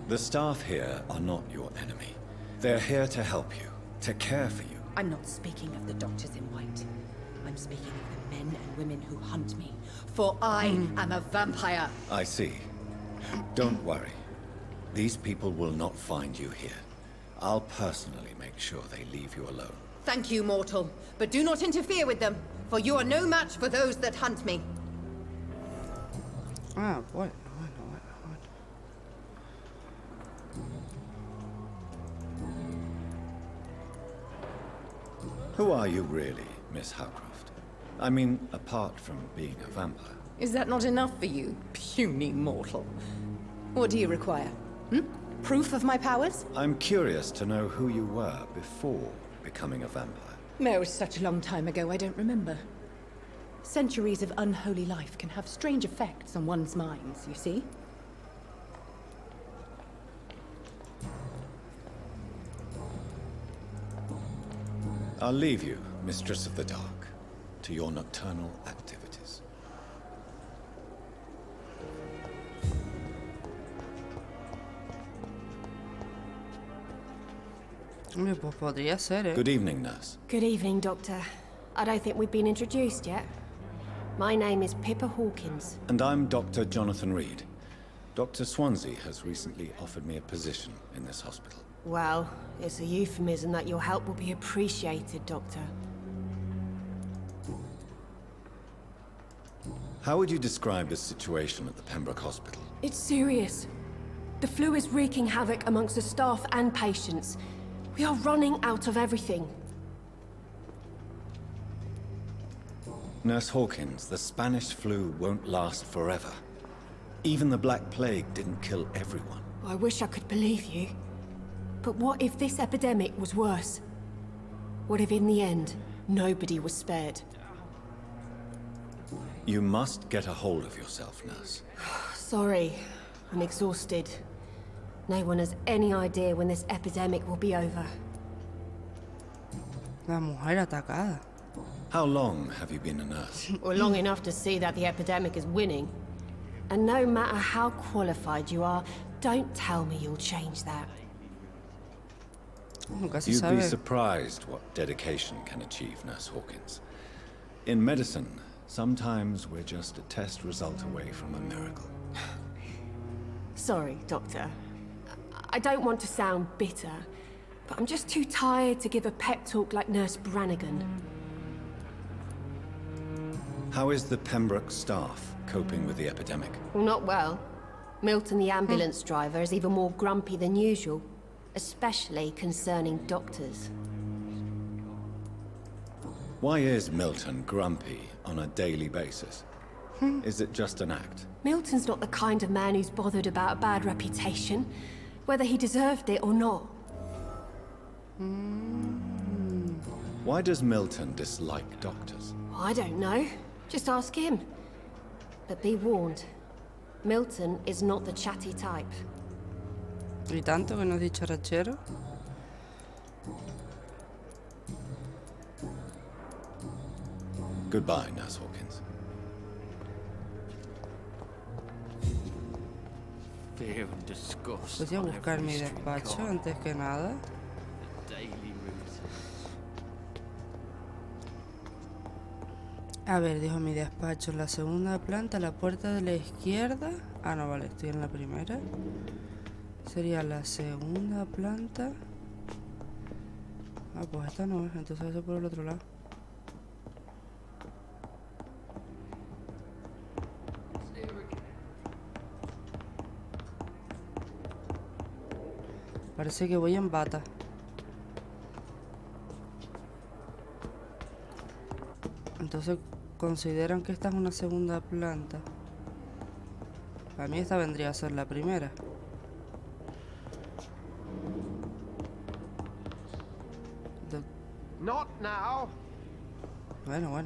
Speaker 12: The staff here are not your enemy. They're here to help you, to care for you.
Speaker 17: I'm not speaking of the doctors in white. I'm speaking of the men and women who hunt me. For I am a vampire.
Speaker 12: I see. Don't worry. These people will not find you here. I'll personally make sure they leave you alone.
Speaker 17: Thank you, mortal. But do not interfere with them, for you are no match for those that hunt me.
Speaker 1: Ah, bueno.
Speaker 12: Who are you really, Miss Howcroft? I mean, apart from being a vampire.
Speaker 17: Is that not enough for you, puny mortal? What do you require? Proof of my powers?
Speaker 12: I'm curious to know who you were before becoming a vampire.
Speaker 17: No, it was such a long time ago, I don't remember. Centuries of unholy life can have strange effects on one's minds, you see?
Speaker 12: I'll leave you, Mistress of the Dark, to your nocturnal activities.
Speaker 1: Pues podría ser,
Speaker 12: Good evening, nurse.
Speaker 18: Good evening, Doctor. I don't think we've been introduced yet. My name is Pippa Hawkins.
Speaker 12: And I'm Dr. Jonathan Reed. Dr. Swansea has recently offered me a position in this hospital.
Speaker 18: Well, it's a euphemism that your help will be appreciated, Doctor.
Speaker 12: How would you describe the situation at the Pembroke Hospital?
Speaker 18: It's serious. The flu is wreaking havoc amongst the staff and patients. We are running out of everything.
Speaker 12: Nurse Hawkins, the Spanish flu won't last forever. Even the Black Plague didn't kill everyone.
Speaker 18: I wish I could believe you. But what if this epidemic was worse? What if in the end, nobody was spared?
Speaker 12: You must get a hold of yourself, Nurse.
Speaker 18: Sorry, I'm exhausted. No one has any idea when this epidemic will be over.
Speaker 1: La mujer atacada.
Speaker 12: How long have you been a nurse?
Speaker 18: Well, long enough to see that the epidemic is winning. And no matter how qualified you are, don't tell me you'll change that.
Speaker 12: You'd be surprised what dedication can achieve, Nurse Hawkins. In medicine, sometimes we're just a test result away from a miracle.
Speaker 18: Sorry, Doctor. I don't want to sound bitter, but I'm just too tired to give a pep talk like Nurse Brannigan.
Speaker 12: How is the Pembroke staff coping with the epidemic?
Speaker 18: Well, not well. Milton, the ambulance driver, is even more grumpy than usual, especially concerning doctors.
Speaker 12: Why is Milton grumpy on a daily basis? Is it just an act?
Speaker 18: Milton's not the kind of man who's bothered about a bad reputation, whether he deserved it or not.
Speaker 12: Why does Milton dislike doctors?
Speaker 18: I don't know. Just ask him. But be warned, Milton is not the chatty type.
Speaker 1: ¿Y tanto que no es dicharachero?
Speaker 12: Goodbye, Nurse Hawkins.
Speaker 8: Fear and disgust.
Speaker 1: Voy a buscar mi despacho antes que nada. A ver, dijo mi despacho en la segunda planta, la puerta de la izquierda. Ah, no, vale, estoy en la primera. Sería la segunda planta. Ah, pues esta no es, entonces eso por el otro lado. Parece que voy en bata. Entonces consideran que esta es una segunda planta. Para mí esta vendría a ser la primera.
Speaker 8: Not now.
Speaker 1: Bueno.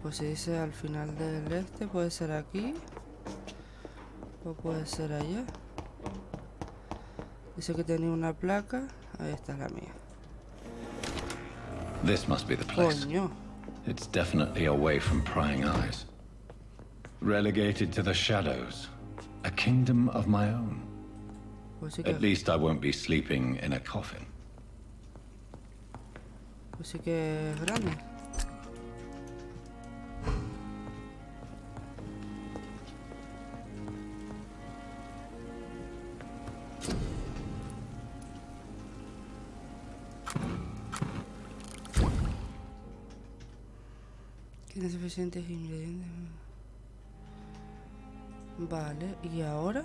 Speaker 1: Pues si dice al final del este, puede ser aquí. O puede ser allá. Dice que tenía una placa. Ahí está la mía.
Speaker 12: This must be the place.
Speaker 1: Coño.
Speaker 12: It's definitely away from prying eyes. Relegated to the shadows. A kingdom of my own.
Speaker 1: Pues sí que,
Speaker 12: At least I won't be sleeping in a coffin.
Speaker 1: pues sí que es grande. Tiene suficientes ingredientes. Vale, ¿y ahora?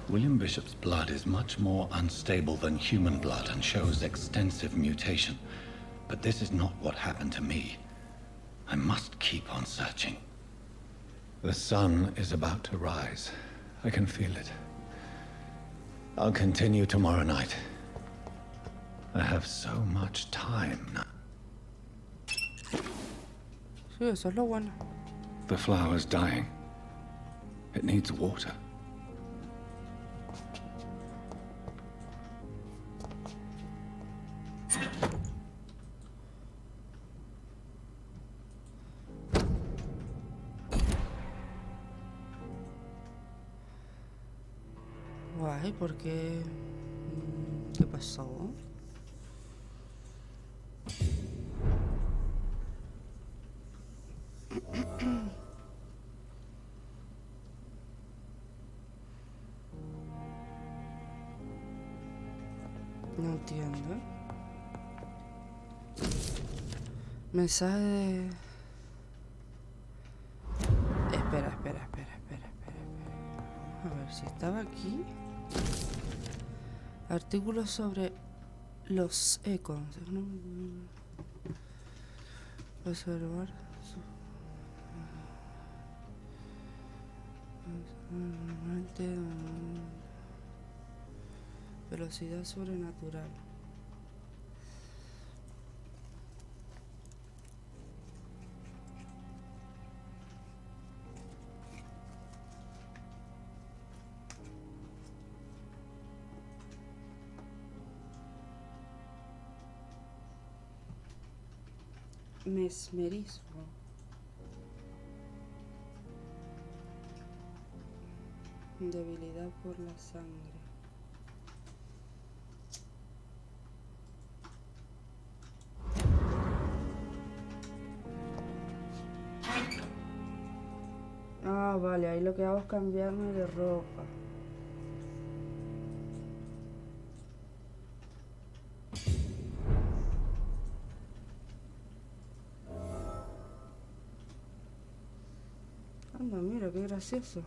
Speaker 12: William Bishop's blood is much more unstable than human blood and shows extensive mutation. But this is not what happened to me. I must keep on searching. The sun is about to rise. I can feel it. I'll continue tomorrow night. I have so much time now.
Speaker 1: Sí, eso es lo bueno.
Speaker 12: The flower's dying. It needs water.
Speaker 1: Guay, ¿por qué? ¿Qué pasó? No entiendo. Mensaje de... Espera. A ver si estaba aquí. Artículos sobre los ecos. Observar. Velocidad sobrenatural. Mesmerismo. Debilidad por la sangre. Ah, vale, ahí lo que hago es cambiarme de ropa. Anda, mira, qué gracioso.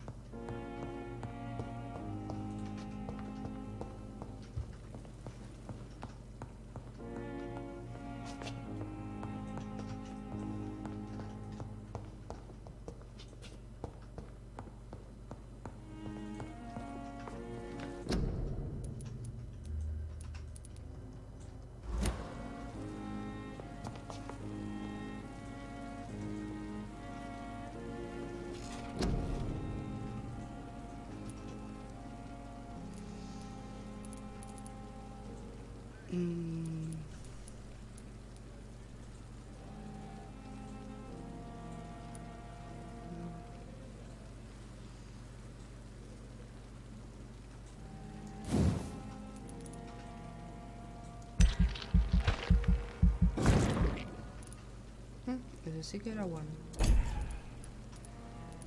Speaker 1: Eso sí que era bueno.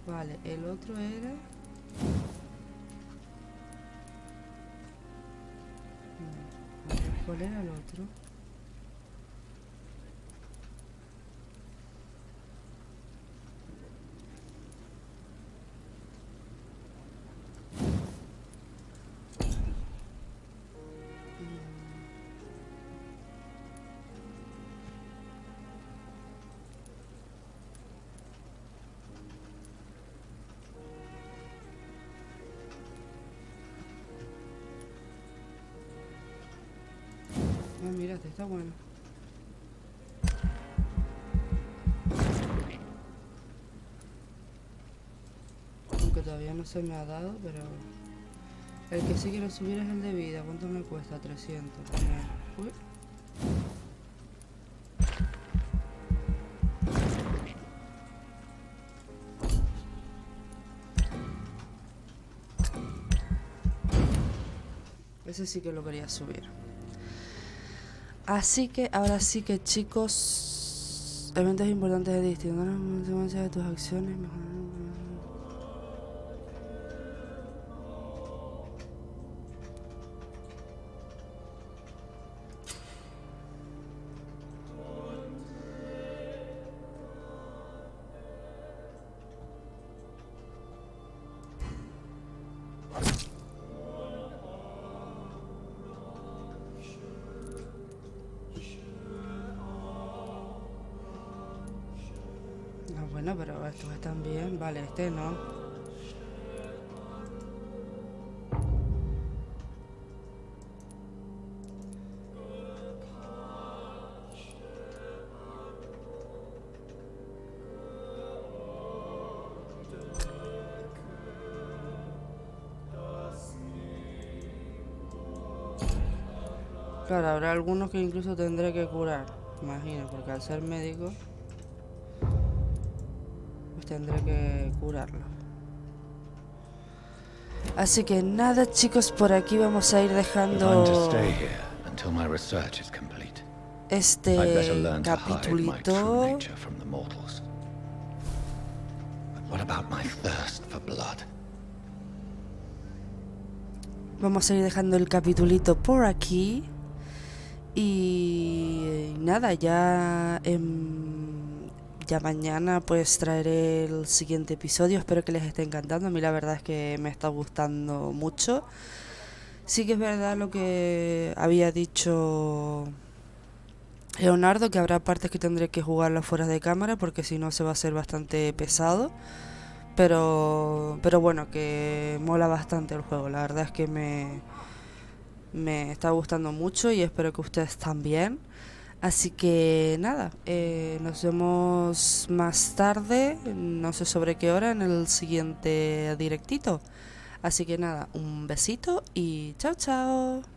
Speaker 1: Vale, el otro era... ¿Cuál era el otro? Ah, mira, este está bueno. Aunque todavía no se me ha dado, pero... El que sí quiero subir es el de vida. ¿Cuánto me cuesta? 300. Uy. Ese sí que lo quería subir. Así que, ahora sí que, chicos, eventos importantes de distintas consecuencias de tus acciones. Ah, bueno, pero estos están bien. Vale, este no. Claro, habrá algunos que incluso tendré que curar, imagino, porque al ser médico, pues tendré que curarlo. Así que nada, chicos, por aquí vamos a ir dejando este capitulito. Vamos a ir dejando el capitulito por aquí. Y nada, ya mañana pues traeré el siguiente episodio. Espero que les esté encantando. A mí la verdad es que me está gustando mucho. Sí que es verdad lo que había dicho Leonardo, que habrá partes que tendré que jugarlas fuera de cámara porque si no se va a hacer bastante pesado. Pero bueno, que mola bastante el juego. La verdad es que me está gustando mucho y espero que ustedes también. Así que nada, nos vemos más tarde, no sé sobre qué hora, en el siguiente directito. Así que nada, un besito y chao chao.